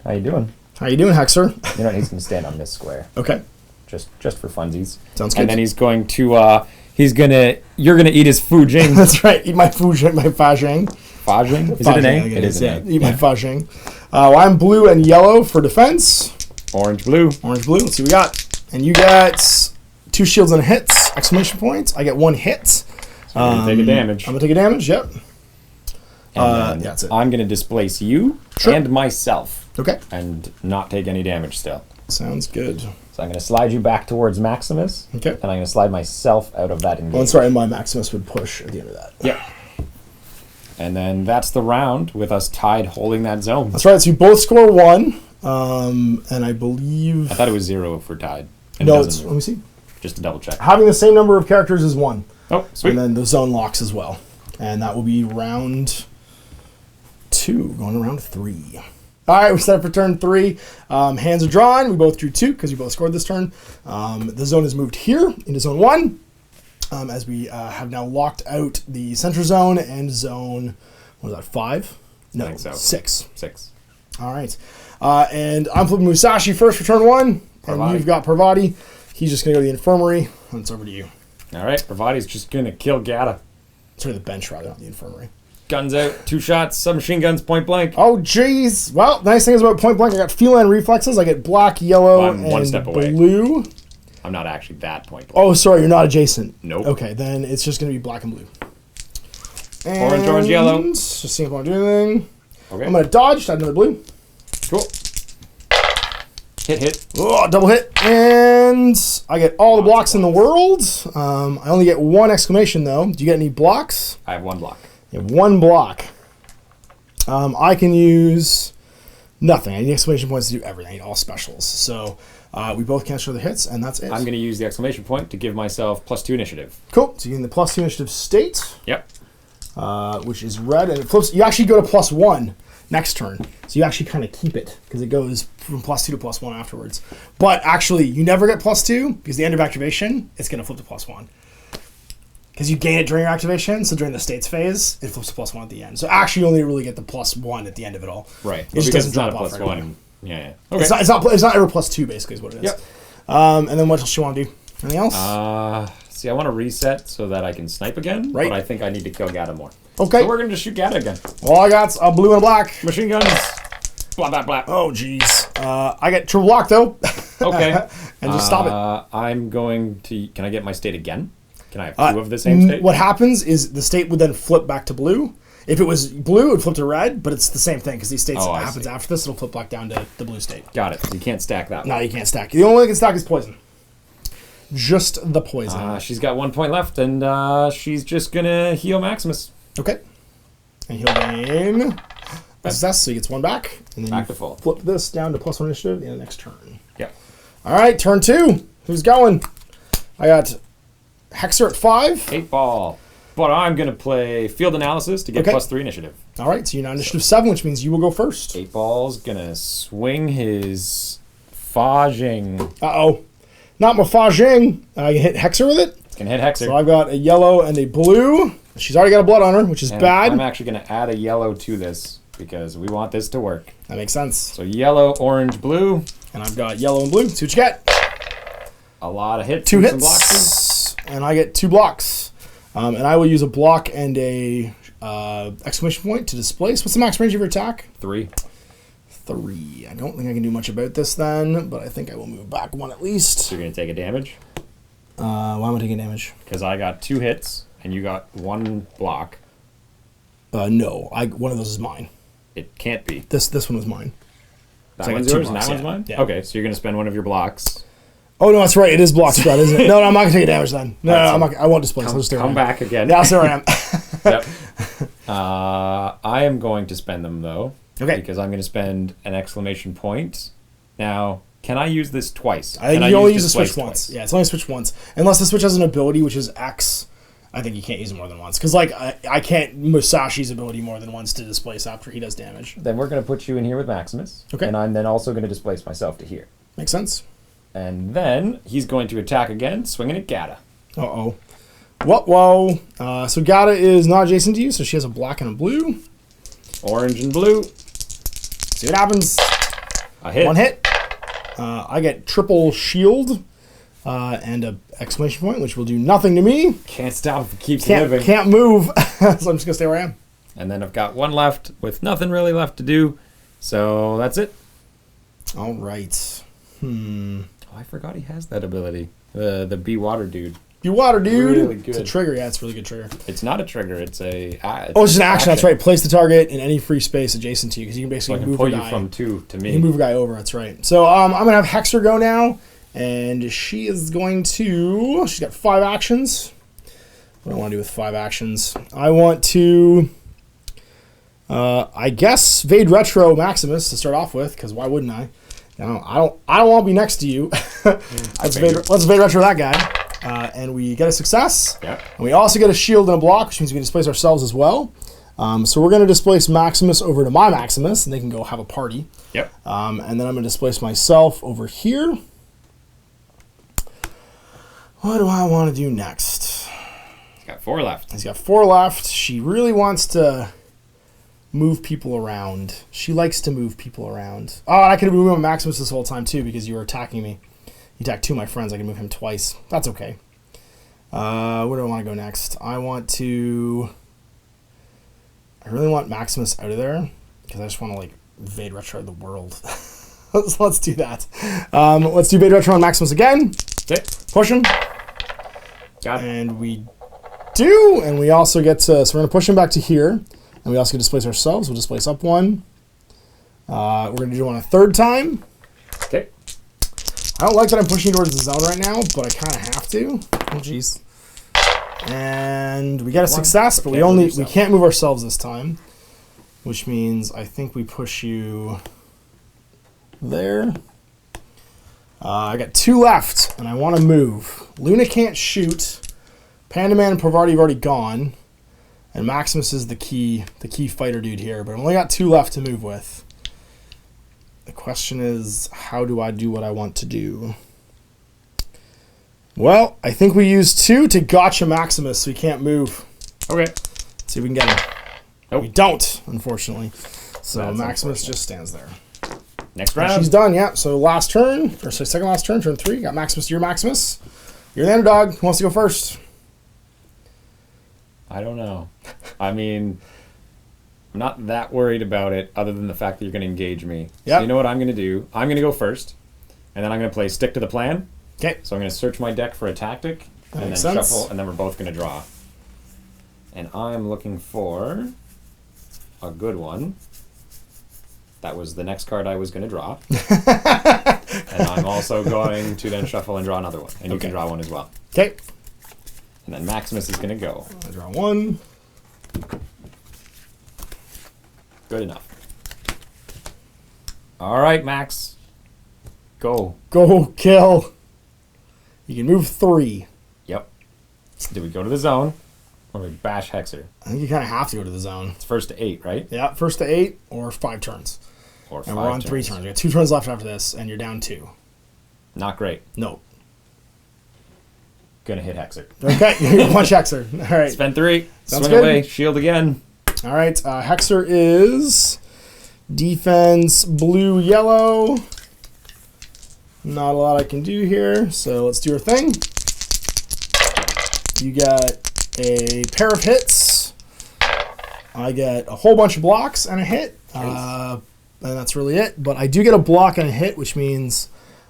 How you doing? How you doing, Hexer? You know, he's going to stand on this square. Okay. Just for funsies. Sounds good. And then he's going to, you're going to eat his fujing. That's right. Eat my fujing, my fajing. Fajing? Is it an A? It is an A. Eat my fajing. Well, I'm blue and yellow for defense. Orange, blue. Orange, blue. Let's see what we got. And you get 2 shields and hits, exclamation points. I get 1 hit. So I'm going to take a damage. I'm going to take a damage, yep. And that's it. I'm going to displace you and myself. Okay. And not take any damage still. Sounds good. So I'm going to slide you back towards Maximus. Okay. And I'm going to slide myself out of that engagement. Well, sorry, my Maximus would push at the end of that. Yep. And then that's the round with us tied holding that zone. That's right. So you both score 1. And I believe... I thought it was 0 if we're tied. And no, let me see. Just to double check. Having the same number of characters is 1. Oh, sweet. And then the zone locks as well. And that will be round 2, going to round 3. All right, we're set up for turn 3. Hands are drawn. We both drew 2 because we both scored this turn. The zone is moved here into zone 1, as we have now locked out the center zone and zone, what was that, 5? No, I think so. 6. 6. All right. And I'm flipping Musashi first for turn 1, and you've got Parvati. He's just going to go to the infirmary, and it's over to you. All right, Parvati's just going to kill Gata. Sorry, the bench rather, not the infirmary. Guns out, 2 shots, submachine guns, point blank. Oh, jeez. Well, the nice thing is about point blank, I got feline reflexes. I get black, yellow, I'm one and step away. blue. I'm not actually that point blank. Oh, sorry, you're not adjacent. Nope. Okay, then it's just going to be black and blue. Orange, orange, yellow. Just seeing if I want to do anything. Okay. I'm going to dodge, add another blue. Cool. Hit. Oh, double hit. And I get all the blocks in the world. I only get one exclamation, though. Do you get any blocks? I have 1 block. You have 1 block. I can use nothing. I need exclamation points to do everything. I need all specials. So we both cancel the hits, and that's it. I'm going to use the exclamation point to give myself +2 initiative. Cool. So you're in the +2 initiative state. Yep. Which is red, and it flips. You actually go to +1 next turn, so you actually kind of keep it because it goes from +2 to +1 afterwards. But actually, you never get +2 because the end of activation, it's going to flip to +1 because you gain it during your activation. So during the states phase, it flips to +1 at the end. So actually, you only really get the +1 at the end of it all. Right. It just doesn't drop off. +1. Yeah. Okay. It's not ever +2 basically is what it is. Yep. And then what else you want to do? Anything else? See, I want to reset so that I can snipe again, Right. but I think I need to kill Gata more. Okay. So we're going to shoot Gata again. Well, I got a blue and a black. Machine guns. Blah, blah, blah. Oh, jeez. I get triple block, though. Okay. And just stop it. I'm going to... Can I get my state again? Can I have 2 of the same state? What happens is the state would then flip back to blue. If it was blue, it would flip to red, but it's the same thing because these states happens after this. It'll flip back down to the blue state. Got it. You can't stack that one. No, you can't stack. The only way you can stack is poison. Just the poison. She's got 1 point left, and she's just going to heal Maximus. Okay. And he'll gain success, so he gets 1 back. And then Back to full. Flip this down to +1 initiative in the next turn. Yep. All right, turn 2. Who's going? I got Hexer at 5. 8 ball. But I'm going to play Field Analysis to get +3 initiative. All right, so you're now initiative 7, which means you will go first. 8 ball's going to swing his Fajing. Uh-oh. Not Mafajing. I can hit Hexer with it. It's going to hit Hexer. So I've got a yellow and a blue. She's already got a blood on her, which is bad. I'm actually going to add a yellow to this because we want this to work. That makes sense. So yellow, orange, blue. And I've got yellow and blue. See what you get. A lot of hits. 2 and hits. some blocks. And I get 2 blocks. And I will use a block and a exclamation point to displace. What's the max range of your attack? 3. 3. I don't think I can do much about this then, but I think I will move back 1 at least. So you're going to take a damage? Why am I taking damage? Because I got 2 hits and you got 1 block. No. One of those is mine. It can't be. This one was mine. That So I got one's 2 yours and blocks, that one's yeah. mine? Yeah. Okay, so you're going to spend one of your blocks. Oh, no, that's right. It is block spread, isn't it? No, I'm not going to take damage then. No, I won't displace. I'll just stay where I Come am. back again. Yeah, I'll stay where I am. Yep. I am going to spend them, though. Okay. Because I'm going to spend an exclamation point. Now, can I use this twice? I think Can you only use the displace switch once. twice? Yeah, it's only switch once. Unless the switch has an ability, which is X, I think you can't use it more than once. Because, like, I can't Musashi's ability more than once to displace after he does damage. Then we're going to put you in here with Maximus. Okay. And I'm then also going to displace myself to here. Makes sense. And then he's going to attack again, swinging at Gata. Uh-oh. Whoa. So Gata is not adjacent to you, so she has a black and a blue. Orange and blue. See what happens. A hit. 1 hit. I get triple shield and a exclamation point, which will do nothing to me. Can't stop if it keeps living. Can't move, so I'm just going to stay where I am. And then I've got 1 left with nothing really left to do. So that's it. All right. Oh, I forgot he has that ability. The Be Water dude. You water, dude. Really good. It's a trigger. Yeah, it's a really good trigger. It's not a trigger. It's a. It's an action. That's right. Place the target in any free space adjacent to you because you can So I basically can move pull a you guy. from 2 to me. You can move a guy over. That's right. So I'm gonna have Hexer go now, and she is going to. She's got 5 actions. What do I want to do with 5 actions? I want to. I guess Vade Retro Maximus to start off with because why wouldn't I? I don't want to be next to you. Let's Vade Retro that guy. And we get a success. Yep. And we also get a shield and a block, which means we can displace ourselves as well. So we're going to displace Maximus over to my Maximus, and they can go have a party. Yep. And then I'm going to displace myself over here. What do I want to do next? He's got 4 left. He's got 4 left. She really wants to move people around. She likes to move people around. Oh, and I could have moved Maximus this whole time, too, because you were attacking me. You attacked 2 of my friends. I can move him twice. That's okay. Where do I want to go next? I really want Maximus out of there because I just want to, like, Vade Retro the world. So let's do that. Let's do Vade Retro on Maximus again. Okay. Push him. Got it. And we do. And we also get to... So we're going to push him back to here. And we also get to displace ourselves. We'll displace up 1. We're going to do 1 a 3rd time. Okay. I don't like that I'm pushing towards the zone right now, but I kind of have to. Oh, jeez. And we got a success, but we can't move ourselves this time, which means I think we push you there. I got 2 left, and I want to move. Luna can't shoot. Panda Man and Parvati have already gone, and Maximus is the key fighter dude here. But I've only got 2 left to move with. The question is, how do I do what I want to do? Well, I think we use 2 to gotcha Maximus, so he can't move. Okay. Let's see if we can get him. Nope. We don't, unfortunately. So That's Maximus just stands there. Next round. She's done, yeah. So last turn, or so second last turn, turn 3. Got Maximus, your Maximus. You're the underdog. Who wants to go first? I don't know. I mean, I'm not that worried about it other than the fact that you're going to engage me. Yep. So you know what I'm going to do? I'm going to go first, and then I'm going to play stick to the plan. Okay. So I'm going to search my deck for a tactic, and then makes sense. shuffle, and then we're both going to draw. And I'm looking for a good one. That was the next card I was going to draw. And I'm also going to then shuffle and draw another one. And you can draw one as well. Okay. And then Maximus is going to go. I draw 1. Good enough. All right, Max. Go. Go kill. You can move 3. Yep. Do we go to the zone, or do we bash Hexer? I think you kind of have to go to the zone. It's first to 8, right? Yeah, first to 8 or 5 turns. Or 5 And we're on 3 turns. We got 2 turns left after this, and you're down 2. Not great. No. Gonna hit Hexer. Okay, you punch Hexer. All right. Spend 3. Sounds Swing good. away. Shield again. All right, Hexer is defense blue, yellow. Not a lot I can do here, so let's do our thing. You got a pair of hits. I get a whole bunch of blocks and a hit. And that's really it. But I do get a block and a hit, which means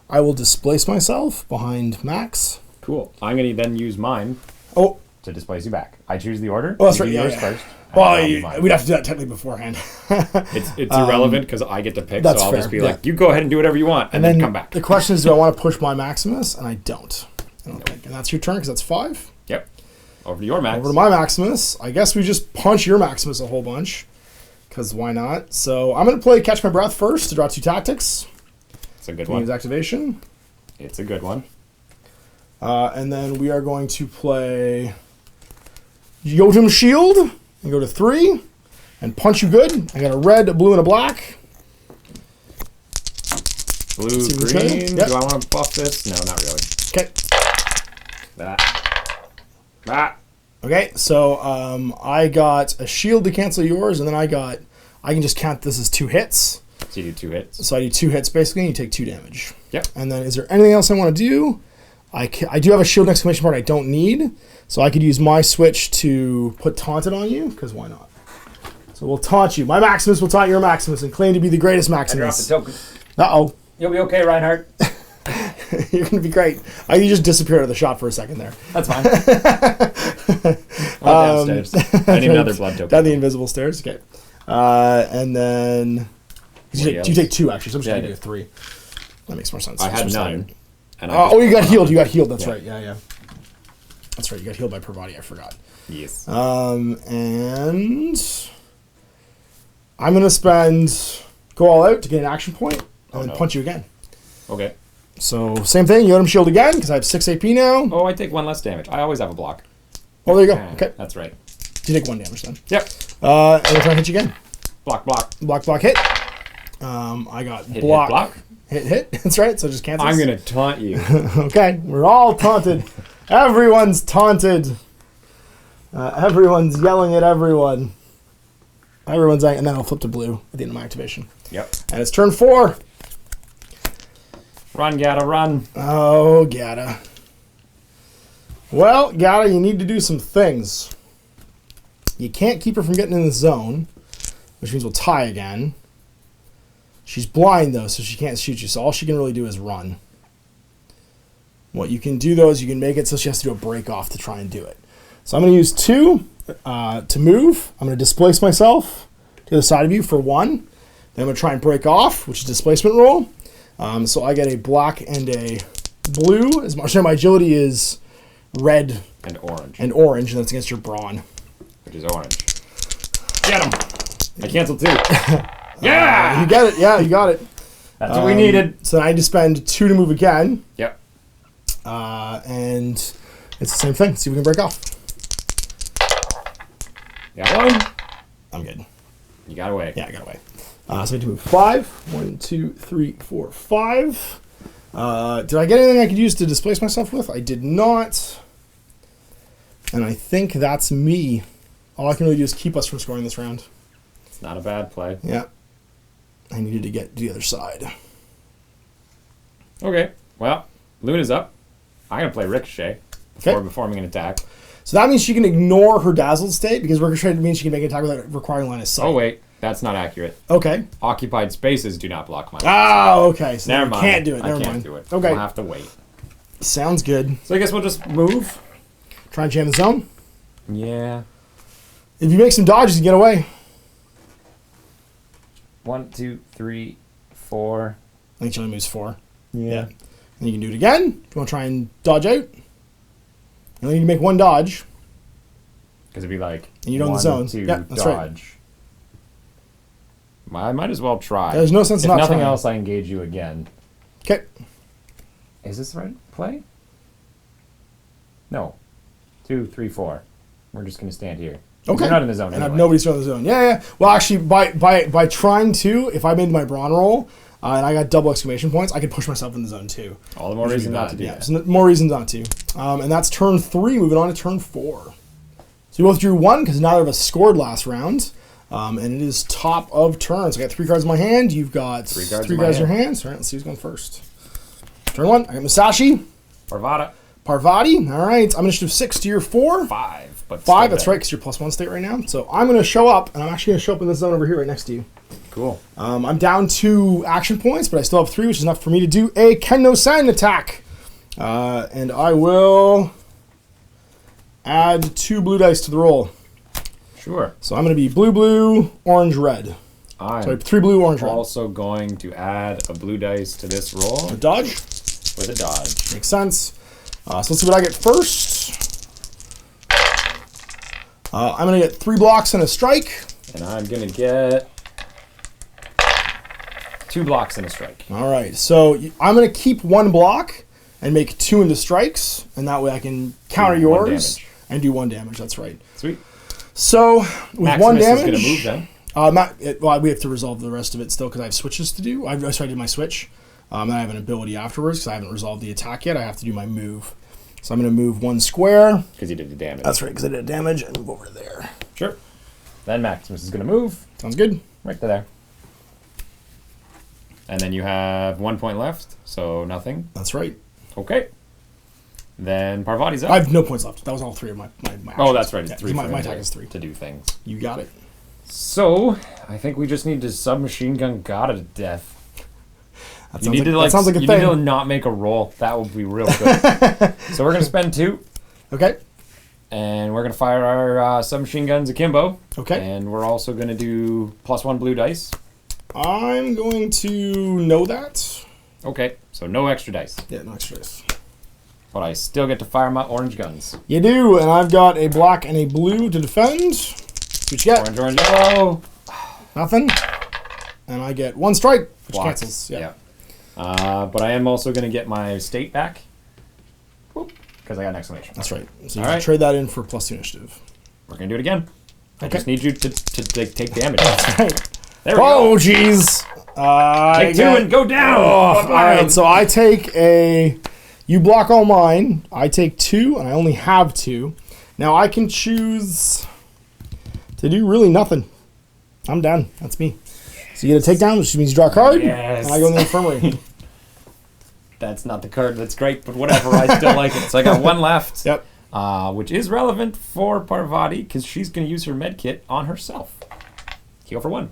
I will displace myself behind Max. Cool. I'm gonna then use mine Oh, to displace you back. I choose the order. oh that's You right. do Yeah, yours yeah. first. Well, and I'll do we'd mine. have to do that technically beforehand. It's irrelevant because I get to pick, so That's I'll just fair, be like, you go ahead and do whatever you want, and then come back. The question is, do I want to push my Maximus? And I don't. I don't think. And that's your turn because that's 5. Yep. Over to your Max. Over to my Maximus. I guess we just punch your Maximus a whole bunch because why not? So I'm going to play Catch My Breath first to draw 2 tactics. It's a good Use one. activation. It's a good one. And then we are going to play Jotun Shield and go to 3 and punch you good. I got a red, a blue, and a black. Blue, See what's green. good? Yep. Do I want to buff this? No, not really. Okay. That. Okay, so I got a shield to cancel yours, and then I can just count this as 2 hits. So you do 2 hits. So I do 2 hits basically, and you take 2 damage. Yep. And then is there anything else I want to do? I do have a shield exclamation mark I don't need, so I could use my switch to put taunted on you, because why not? So we'll taunt you. My Maximus will taunt your Maximus and claim to be the greatest I dropped Maximus. the token. Uh-oh. You'll be okay, Reinhardt. You're going to be great. You just disappeared out of the shot for a second there. That's fine. Downstairs. I need another blood token. Down the invisible stairs. Okay. And then you take 2 actually. So I'm just going to do 3. That makes more sense. I had none. And You got healed. You got healed. That's right. Yeah. That's right. You got healed by Parvati. I forgot. Yes. And I'm going to go all out to get an action point and then punch you again. Okay. So same thing. You let him shield again because I have 6 AP now. Oh, I take 1 less damage. I always have a block. Oh, there you go. Okay. That's right. You take 1 damage then. Yep. And we'll try and hit you again. Block, block. Block, hit. I got Hit, block. hit, block. Hit. That's right. So just cancel. I'm going to taunt you. Okay. We're all taunted. Everyone's taunted. Everyone's yelling at everyone. Everyone's and then I'll flip to blue at the end of my activation. Yep. And it's turn 4. Run, Gata, run. Oh, Gata. Well, Gata, you need to do some things. You can't keep her from getting in the zone, which means we'll tie again. She's blind, though, so she can't shoot you, so all she can really do is run. What you can do, though, is you can make it so she has to do a break-off to try and do it. So I'm going to use 2 to move. I'm going to displace myself to the side of you for 1. Then I'm going to try and break off, which is displacement roll. So I get a black and a blue. My agility is red And orange. and orange, and that's against your brawn. Which is orange. Get him! I canceled 2. Yeah! You get it. Yeah, you got it. That's what we needed. So I need to spend 2 to move again. Yep. And it's the same thing. See if we can break off. Got 1. I'm good. You got away. Yeah, I got away. So I need to move 5. 1, 2, 3, 4, 5. Did I get anything I could use to displace myself with? I did not. And I think that's me. All I can really do is keep us from scoring this round. It's not a bad play. Yeah. I needed to get to the other side. Okay. Well, Luna's up. I'm going to play Ricochet before performing an attack. So that means she can ignore her dazzled state, because Ricochet means she can make an attack without requiring line of sight. Oh, wait. That's not accurate. Okay. Occupied spaces do not block my line. Oh, okay. So Never you mind. can't do it. I Never can't mind. do it. Okay. We'll have to wait. Sounds good. So I guess we'll just move. Try and jam the zone. Yeah. If you make some dodges, you get away. 1, 2, 3, 4. I think she only moves 4. Yeah. And you can do it again. If you want to try and dodge out. You only need to make 1 dodge. Because it'd be like, And you know the 1, zone. 2, Yeah, that's right. dodge. I might as well try. There's no sense in if not nothing trying. else, I engage you again. Okay. Is this the right play? No. 2, 3, 4. We're just going to stand here. Okay. We're not in the zone And anyway. have nobody still in the zone. Yeah, yeah. Well, actually, by trying to, if I made my brawn roll and I got double exclamation points, I could push myself in the zone too. All the more reason not to do that. So more reasons not to. And that's turn 3. Moving on to turn 4. So we both drew 1 because neither of us scored last round. And it is top of turn. So I got 3 cards in my hand. You've got 3 cards in your hand. All right, let's see who's going first. Turn 1. I got Musashi. Parvati. Parvati. All right. I'm initiative 6 to your 4. 5. But 5, that's right, because you're +1 state right now. So I'm going to show up, and I'm actually going to show up in this zone over here right next to you. Cool. I'm down 2 action points, but I still have 3, which is enough for me to do a Ken no Sen attack. And I will add 2 blue dice to the roll. Sure. So I'm going to be blue, blue, orange, red. I'm Sorry, 3 blue, orange, red. also going to add a blue dice to this roll A dodge. with a dodge. Makes sense. So let's see what I get first. I'm going to get 3 blocks and a strike. And I'm going to get 2 blocks and a strike. All right, so I'm going to keep 1 block and make 2 into strikes, and that way I can counter Do 1 yours damage. and do 1 damage. That's right. Sweet. So with Maximus 1 damage, is going to move then. Well, we have to resolve the rest of it still because I have switches to do. I did my switch, and I have an ability afterwards because I haven't resolved the attack yet. I have to do my move. So I'm going to move 1 square. Because you did the damage. That's right, because I did damage, and move over there. Sure. Then Maximus is going to move Sounds good. right to there. And then you have 1 point left, so nothing. That's right. Okay. Then Parvati's up. I have no points left. That was all 3 of my actions. Oh, that's right. It's Yeah, 3 my for him attack is 3. to do things. You got it. So, I think we just need to submachine gun Gata to death. That You sounds need to that sounds like a you thing. need to not make a roll. That would be real good. So we're gonna spend 2, Okay. and we're gonna fire our submachine guns akimbo. Okay. And we're also gonna do +1 blue dice. I'm going to know that. Okay. So no extra dice, Yeah, no extra dice. but I still get to fire my orange guns. You do, and I've got a black and a blue to defend. What you get? Orange, orange, yellow. Nothing. And I get 1 strike, which Blocks. cancels. Yeah. But I am also gonna get my state back. Because I got an exclamation. That's right. So you All can right. trade that in for +2 initiative. We're gonna do it again. I Okay. just need you to take damage. Right. There we Oh, go. jeez. Take 2 and go down. All right, so I take a... You block all mine. I take 2, and I only have 2. Now I can choose to do really nothing. I'm done. That's me. So you get a takedown, which means you draw a card, Yes. and I go in the infirmary. That's not the card that's great, but whatever. I still like it. So I got 1 left. Yep. Which is relevant for Parvati because she's going to use her med kit on herself. Heal for 1.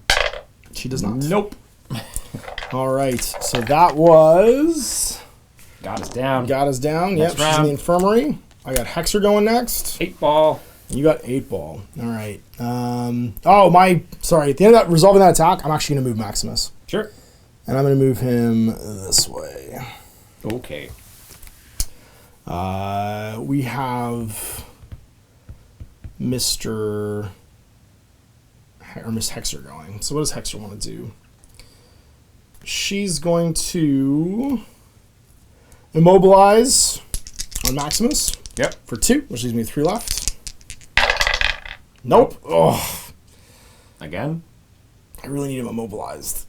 She does not. Nope. All right, so that was... Got us down. Got us down. Next Yep, she's in round. the infirmary. I got Hexer going next. 8 ball. You got 8 ball. All right. Sorry. At the end of that, resolving that attack, I'm actually going to move Maximus. Sure. And I'm going to move him this way. Okay. We have Mr. or Miss Hexer going. So what does Hexer want to do? She's going to immobilize on Maximus. Yep. For 2, which leaves me 3 left. Nope. Oh, Again? I really need him immobilized.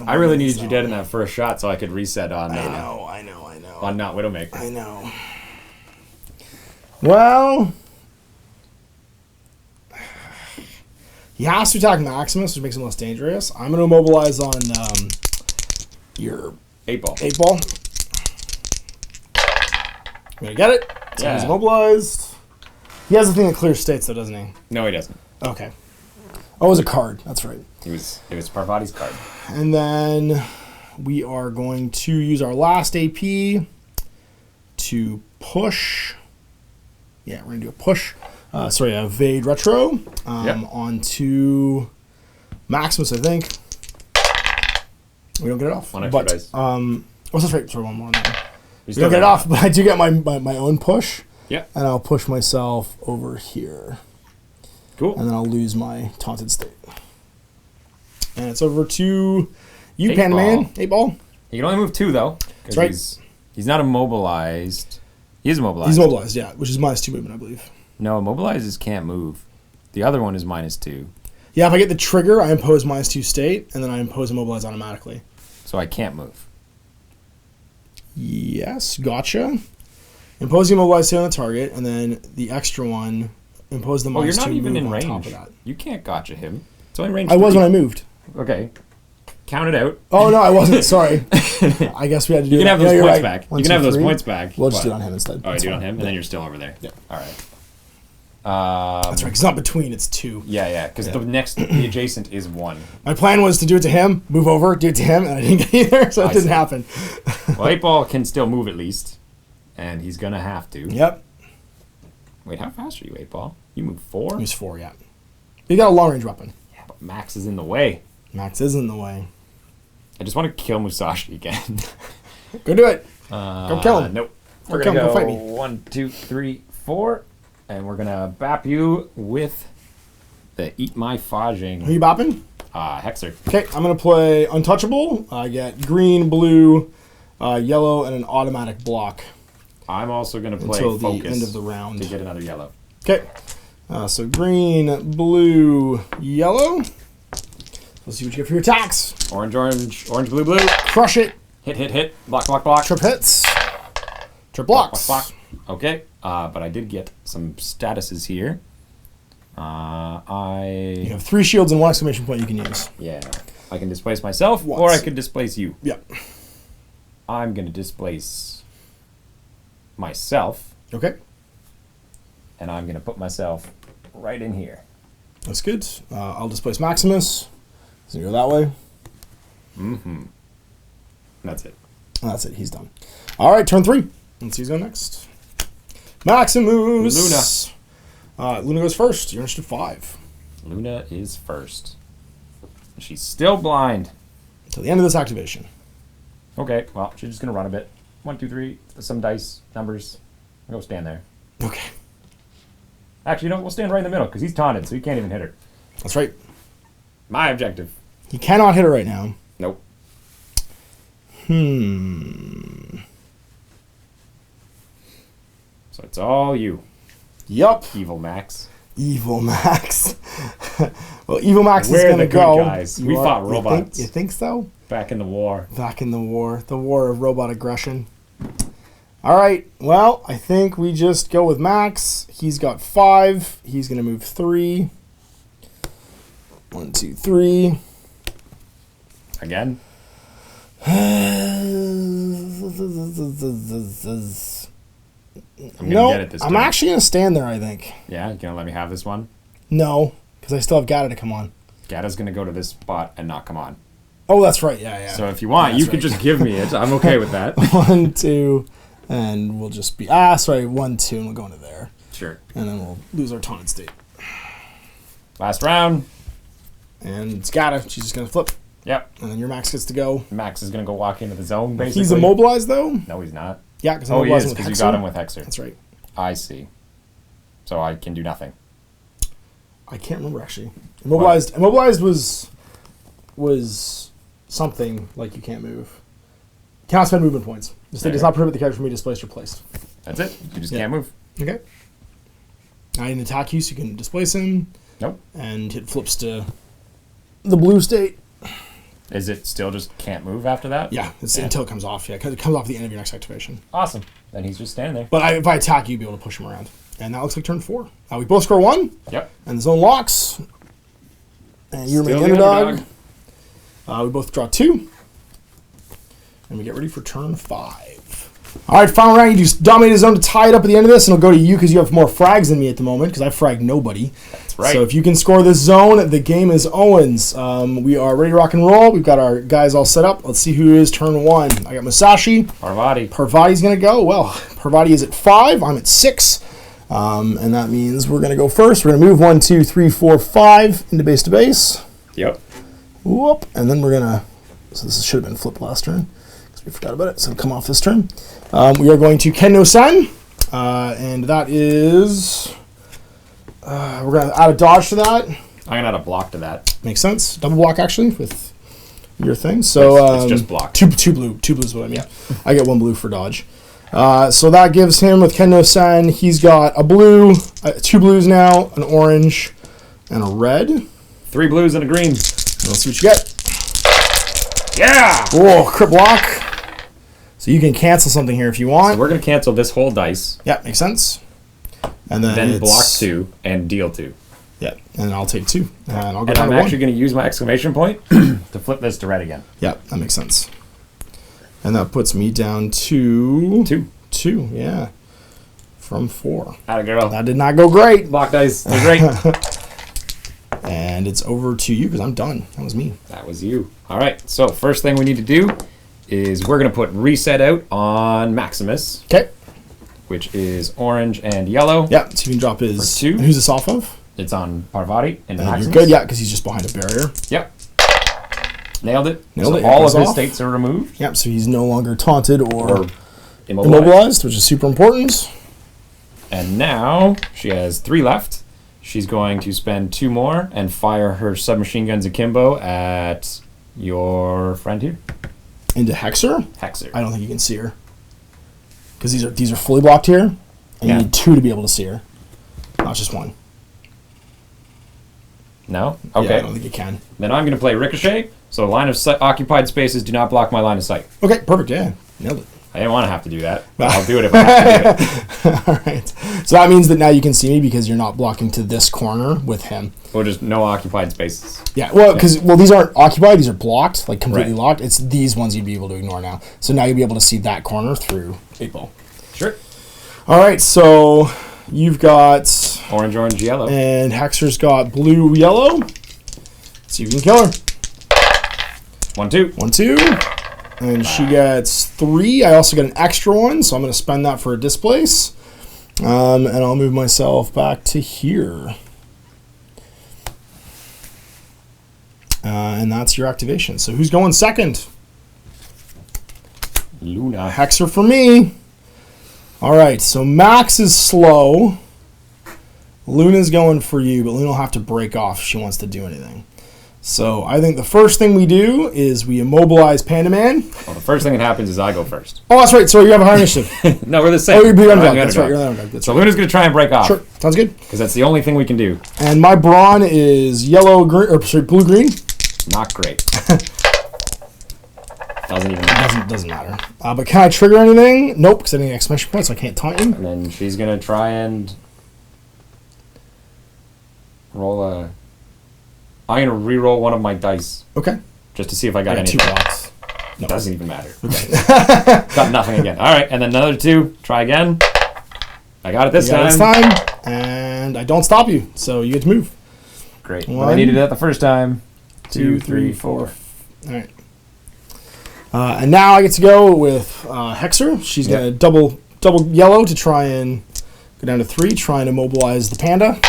I really needed you dead in that first shot so I could reset on... I know. On not Widowmaker. I know. Well... He has to attack Maximus, which makes him less dangerous. I'm going to immobilize on your 8-ball. 8-ball. I'm going to get it. So Yeah. he's immobilized. He has a thing that clears states, though, doesn't he? No, he doesn't. Okay. Oh, it was a card. That's right. It was Parvati's card. And then we are going to use our last AP to push. Yeah, we're going to do a push. Evade Retro onto Maximus, I think. We don't get it off. One extra dice. That's right. Sorry, one more. We still don't get it got off, but I do get my own push. Yeah. And I'll push myself over here. Cool. And then I'll lose my taunted state. And it's over to you, 8 Panda ball. Man. 8-ball. You can only move 2, though. That's right. He's not immobilized. He is immobilized. He's immobilized, yeah, which is -2 movement, I believe. No, immobilizes can't move. The other one is -2. Yeah, if I get the trigger, I impose -2 state, and then I impose immobilize automatically. So I can't move. Yes, gotcha. Impose immobilize state on the target, and then the extra one, impose the -2 you're not even move in on range. top of that. You can't gotcha him. It's only range I was 3. when I moved. Okay. Count it out. Oh, no, I wasn't. Sorry. I guess we had to do You can that. have those you're points right. back. 1, You can 2, have those 3. points back. We'll just but- do it on him instead. Oh, you That's do it on fine. him, and then you're still over there. Yeah. All right. That's right, because it's not between, it's 2. Yeah, because the adjacent is 1. My plan was to do it to him, move over, do it to him, and I didn't get either, so it didn't see. happen. Well, 8-ball can still move at least, and he's going to have to. Yep. Wait, how fast are you, 8-ball? You move 4? He's 4, yeah. You got a long-range weapon. Yeah, but Max is in the way. Max is in the way. I just want to kill Musashi again. Go do it. Go kill him. Nope. Or We're come, going to go fight me. 1, 2, 3, 4, and we're going to bap you with the Eat My Fudging Who you bopping? Hexer. Okay, I'm going to play Untouchable. I get green, blue, yellow, and an automatic block I'm also going to play until Focus the end of the round. to get another yellow. Okay, so green, blue, yellow. Let's see what you get for your attacks. Orange, orange, orange, blue, blue. Crush it. Hit. Block, block, block. Trip hits. Trip blocks. Block, block. Okay, but I did get some statuses here. You have 3 shields and 1 exclamation point you can use. Yeah, I can displace myself, Once. or I could displace you. Yep. I'm going to displace myself, Okay. and I'm going to put myself right in here. That's good. I'll displace Maximus. So you go that way. That's it. That's it. He's done. All right, turn 3. Let's see who's going next. Maximus. Luna goes first. You're interested 5. Luna is first. She's still blind. Until the end of this activation. Okay, well, she's just going to run a bit. 1, 2, 3, some dice, numbers. Go stand there. Okay. Actually, you know, we'll stand right in the middle, because he's taunted, so he can't even hit her. That's right. My objective. He cannot hit her right now. Nope. So it's all you, Yup. Evil Max. Evil Max. Well, Evil Max is We're going to the good go. guys. We fought robots. You think so? Back in the war. Back in the war of robot aggression. All right, well, I think we just go with Max. He's got 5. He's going to move 3. 1, 2, 3. Again? I'm gonna get it this I'm time. actually going to stand there, I think. Yeah, you gonna let me have this one? No, because I still have Gata to come on. Gata's gonna go to this spot and not come on. Oh, that's right. Yeah. So if you want, you could just give me it. I'm okay with that. 1, 2, and we'll just be... 1, 2, and we'll go into there. Sure. And then we'll lose our taunted state. Last round. And it's Gata. She's just going to flip. Yep. And then your Max gets to go. Max is going to go walk into the zone, basically. He's immobilized, though? No, he's not. Yeah, because he is, because you got him with Hexer. That's right. I see. So I can do nothing. I can't remember, actually. Immobilized. What? Immobilized was something like you can't move. Cannot spend movement points. This thing does not prohibit the character from being displaced or placed. That's it. You just can't move. Okay. I didn't attack you, so you can displace him. Nope. And it flips to the blue state. Is it still just can't move after that? Yeah, until it comes off. Yeah, because it comes off at the end of your next activation. Awesome. Then he's just standing there. But if I attack you, you'll be able to push him around. And that looks like turn 4. We both score 1. Yep. And the zone locks. And you remain the underdog. We both draw 2. And we get ready for turn 5. All right, final round. You just dominate the zone to tie it up at the end of this, and it'll go to you because you have more frags than me at the moment because I fragged nobody. That's right. So if you can score this zone, the game is Owen's. We are ready to rock and roll. We've got our guys all set up. Let's see who is turn 1. I got Musashi. Parvati's going to go. Well, Parvati is at 5. I'm at 6. And that means we're going to go first. We're going to move 1, 2, 3, 4, 5 into base to base. Yep. Whoop. And then we're going to... So this should have been flipped last turn because we forgot about it. So it'll come off this turn. We are going to Ken no Sen. And that is... we're going to add a dodge to that. I'm going to add a block to that. Makes sense. Double block, actually, with your thing. So it's just block. Two blue. 2 blue is what I mean. Yeah. I get 1 blue for dodge. So that gives him, with Ken no Sen, he's got a blue, 2 blues now, an orange, and a red. 3 blues and a green. Let's see what you get. Yeah! Whoa, crit block. So you can cancel something here if you want. So we're going to cancel this whole dice. Yeah, makes sense. And then block 2 and deal 2. Yeah, and I'll take 2. And I'll go and down I'm to 1. actually going to use my exclamation point to flip this to red again. Yeah, that makes sense. And that puts me down to... 2, yeah. From 4. Atta girl. That did not go great. Block dice. They're great. And it's over to you because I'm done. That was me. That was you. All right. So first thing we need to do is we're going to put reset out on Maximus. Okay. Which is orange and yellow. Yeah, so you can drop his... For 2. And who's this off of? It's on Parvati into Maximus. You're good, yeah, because he's just behind a barrier. Yep. Nailed it. Nailed it. All of his states are removed. Yep, so he's no longer taunted or immobilized, which is super important. And now she has 3 left. She's going to spend 2 more and fire her submachine guns akimbo at your friend here. Into Hexer? Hexer. I don't think you can see her. Because these are fully blocked here. And you need 2 to be able to see her. Not just 1. No? Okay. Yeah, I don't think you can. Then I'm going to play Ricochet. So line of sight, occupied spaces do not block my line of sight. Okay, perfect. Yeah, nailed it. I didn't want to have to do that, but I'll do it if I have to do it. All right. So that means that now you can see me because you're not blocking to this corner with him. Or just no occupied spaces. Yeah, well, because these aren't occupied; these are blocked, like completely locked. It's these ones you'd be able to ignore now. So now you'll be able to see that corner through 8 ball. Sure. All right, so you've got orange, orange, yellow, and Hexer's got blue, yellow. So you can kill her. 1, 2. 1, 2. And she gets 3. I also get an extra 1, so I'm going to spend that for a displace. And I'll move myself back to here. And that's your activation. So who's going second? Luna. Hexer for me. All right, so Max is slow. Luna's going for you, but Luna will have to break off if she wants to do anything. So I think the first thing we do is we immobilize Panda Man. Well, the first thing that happens is I go first. Oh, that's right. So you have a higher initiative. No, we're the same. Oh, you're the underdog. That's right. You're the underdog. So Luna's going to try and break off. Sure. Sounds good. Because that's the only thing we can do. And my brawn is yellow, green, or sorry, blue, green. Not great. Doesn't even matter. Doesn't matter. But can I trigger anything? Nope, because I need an exclamation point, so I can't taunt you. And then she's going to try and roll a... I'm going to re-roll one of my dice. Okay. Just to see if I got any. 2 blocks. No. Doesn't even matter. Okay. Got nothing again. All right, and then another 2. Try again. I got it this time. And I don't stop you, so you get to move. Great. But I needed it the first time. 2, 3, 4. All right. And now I get to go with Hexer. She's going to double yellow to try and go down to 3, trying to mobilize the panda.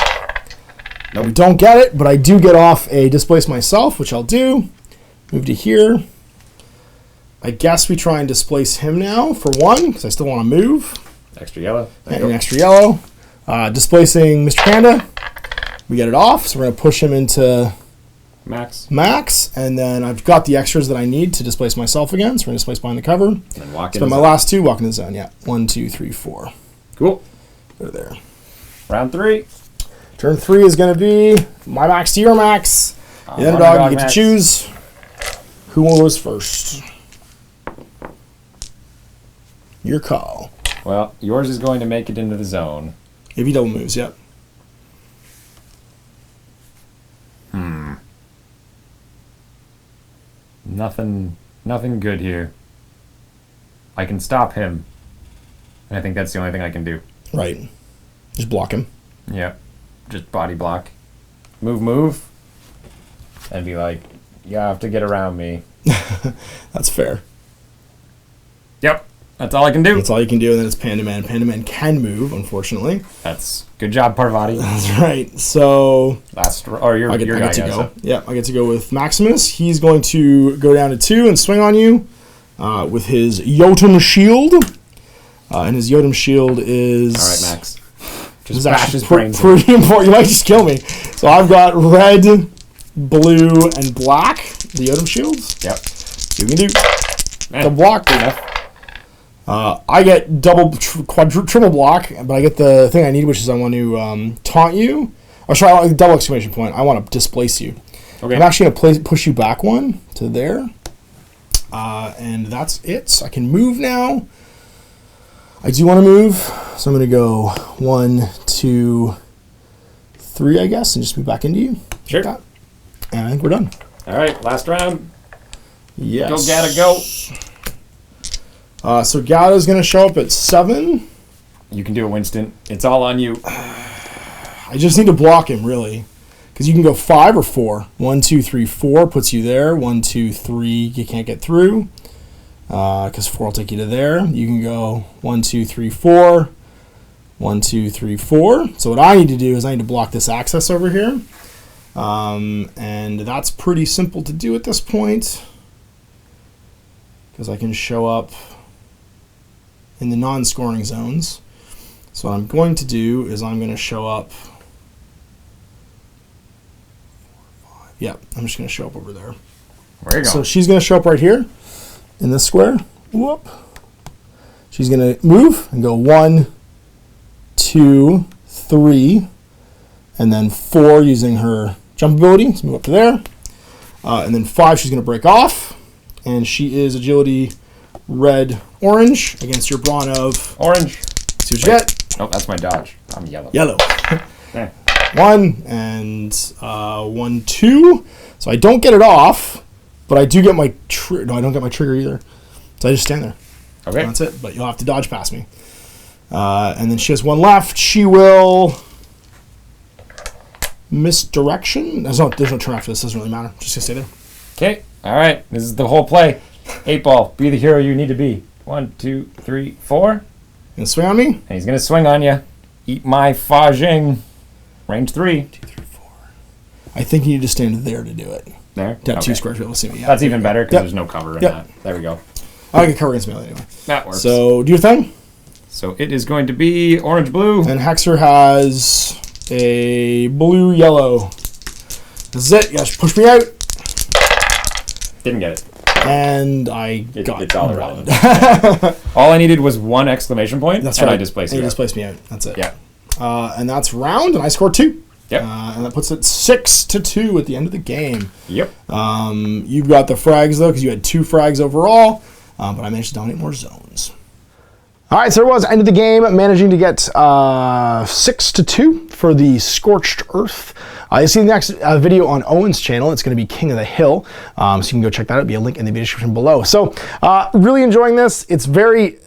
Nope. I don't get it, but I do get off a displace myself, which I'll do. Move to here. I guess we try and displace him now for 1, because I still want to move. Extra yellow. And an extra yellow. Displacing Mr. Panda. We get it off, so we're going to push him into Max. And then I've got the extras that I need to displace myself again, so we're going to displace behind the cover. And then walk in. So my last 2, walk in the zone. Yeah. 1, 2, 3, 4. Cool. Go to there. Round 3. Turn 3 is going to be my max to your max. The underdog, you get to choose who goes first. Your call. Well, yours is going to make it into the zone. If he double moves, yep. Nothing good here. I can stop him. And I think that's the only thing I can do. Right. Just block him. Yeah. Just body block. Move. And be like, you have to get around me. That's fair. Yep. That's all I can do. That's all you can do, and then it's Panda Man. Panda Man can move, unfortunately. That's good job, Parvati. That's right. So I get to go. Yeah, I get to go with Maximus. He's going to go down to 2 and swing on you with his Jotun shield. And his Jotun shield is... All right, Max. Just bash his brains pretty important. You might just kill me. So I've got red, blue, and black. The Jotun shields. Yep. So you can do the block enough. I get double, triple block, but I get the thing I need, which is I want to taunt you. Or sorry, I want double exclamation point. I want to displace you. Okay. I'm actually going to push you back 1 to there. And that's it. So I can move now. I do want to move. So I'm going to go 1, 2, 3, I guess, and just move back into you. Sure. Like and I think we're done. All right, last round. Yes. Go, Gata, go. So Gata's going to show up at 7. You can do it, Winston. It's all on you. I just need to block him, really. Because you can go 5 or 4. 1, 2, 3, 4 puts you there. 1, 2, 3, you can't get through. Because 4 will take you to there. You can go 1, 2, 3, 4. 1, 2, 3, 4. So what I need to do is I need to block this access over here. And that's pretty simple to do at this point. Because I can show up in the non-scoring zones. So what I'm going to do is I'm going to show up. Yep, I'm just going to show up over there. Where you going? So she's going to show up right here in this square. Whoop. She's going to move and go 1, 2, 3, and then 4 using her jump ability. Let's move up to there. And then 5, she's going to break off. And she is agility red, orange against your brawn of orange. See what you get. Oh, that's my dodge. I'm yellow. Yellow. 1 and 1, 2. So I don't get it off, but I do get my no, I don't get my trigger either. So I just stand there. Okay. And that's it. But you'll have to dodge past me. And then she has 1 left. She will misdirection. There's no turn after this. Doesn't really matter. Just gonna stay there. Okay. All right. This is the whole play. 8 ball. Be the hero you need to be. 1, 2, 3, 4. Gonna swing on me. And he's gonna swing on you. Eat my fajing. Range 3. 2, 3, 4. I think you need to stand there to do it. There? To have 2 squares to be able to see me. Yeah. That's even better because there's no cover in that. There we go. I can cover against melee anyway. That works. So do your thing. So it is going to be orange-blue. And Hexer has a blue-yellow. This is it. You guys push me out. Didn't get it. And I got it's all irrelevant. All I needed was 1 exclamation point. That's and right. I displaced you. You displaced me out. That's it. Yeah. And that's round, and I scored 2. Yep. And that puts it 6-2 at the end of the game. Yep. You've got the frags, though, because you had 2 frags overall. But I managed to dominate more zones. All right, so it was end of the game, managing to get 6-2 for the Scorched Earth. You'll see the next video on Owen's channel. It's going to be King of the Hill, so you can go check that out. There'll be a link in the video description below. So, really enjoying this. It's very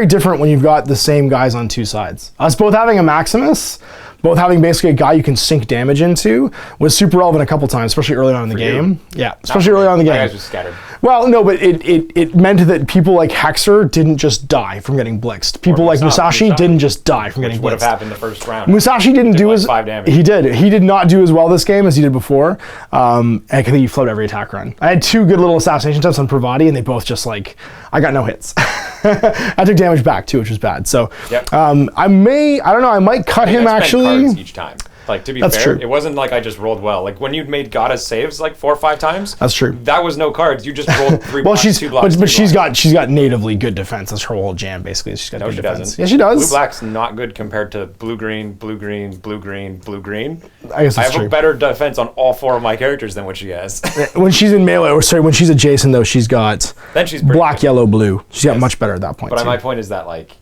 different when you've got the same guys on 2 sides. Us both having a Maximus, both having basically a guy you can sink damage into, was super relevant a couple times, especially early on in the game. Yeah, especially early on in the game. My guys just scattered. Well, no, but it meant that people like Hexer didn't just die from getting blitzed. People like Musashi didn't just die from getting blitzed. Would have happened the first round. Musashi didn't do like as 5 damage. He did not do as well this game as he did before. I think he floated every attack run. I had 2 good little assassination attempts on Pravati, and they both just like I got no hits. I took damage back too, which was bad. So yep. I don't know, I might cut him actually. Cards each time. Like, to be That's fair, true. it wasn't like I just rolled well. Like, when you made Goddess saves like 4 or 5 times, That's true. that was no cards. You just rolled 3 Well, blocks, 2 blocks, but 2 blocks. she's got natively good defense. That's her whole jam, basically. She's got No, good she defense. doesn't. Yeah, she does. Blue-black's not good compared to blue-green, blue-green, blue-green, blue-green. I guess that's have true. a better defense on all 4 of my characters than what she has. When she's in melee, or sorry, when she's adjacent though, she's got Then she's pretty black, good. yellow, blue. She's got much better at that point. But too. my point is that, like,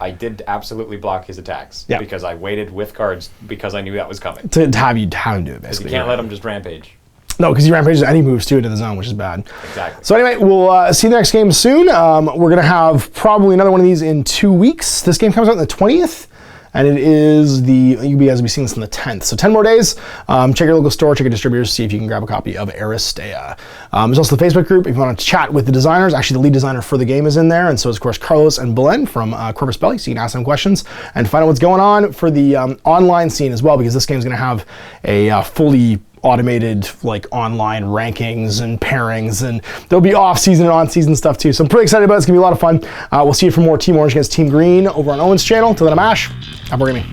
I did absolutely block his attacks Yeah. because I waited with cards because I knew that was coming. to have him do it, You basically. can't let him just rampage. No, because he rampages and he moves too into the zone, which is bad. Exactly. So anyway, we'll see the next game soon. We're going to have probably another one of these in 2 weeks. This game comes out on the 20th. And it is you guys will be seeing this on the 10th. So 10 more days. Check your local store, check your distributors, see if you can grab a copy of ARISTEIA. There's also the Facebook group if you want to chat with the designers. Actually, the lead designer for the game is in there, and so is, of course, Carlos and Belen from Corpus Belli, so you can ask them questions and find out what's going on for the online scene as well, because this game is going to have a fully automated like online rankings and pairings, and there'll be off-season and on-season stuff too. So I'm pretty excited about it. It's gonna be a lot of fun. We'll see you for more Team Orange against Team Green over on Owen's channel. Till then, I'm Ash. Have a gaming.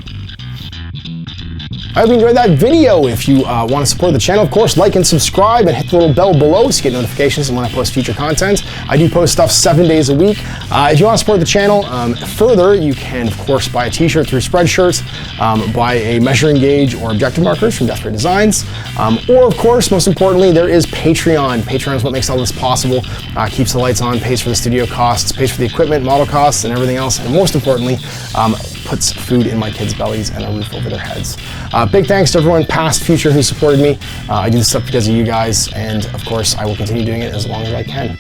I hope you enjoyed that video. If you want to support the channel, of course, like and subscribe and hit the little bell below so you get notifications when I post future content. I do post stuff 7 days a week. If you want to support the channel further, you can, of course, buy a t-shirt through Spreadshirts, buy a measuring gauge or objective markers from Desperate Designs, or, of course, most importantly, there is Patreon. Patreon is what makes all this possible, keeps the lights on, pays for the studio costs, pays for the equipment, model costs, and everything else, and most importantly, puts food in my kids' bellies and a roof over their heads. Big thanks to everyone, past, future, who supported me. I do this stuff because of you guys, and of course, I will continue doing it as long as I can.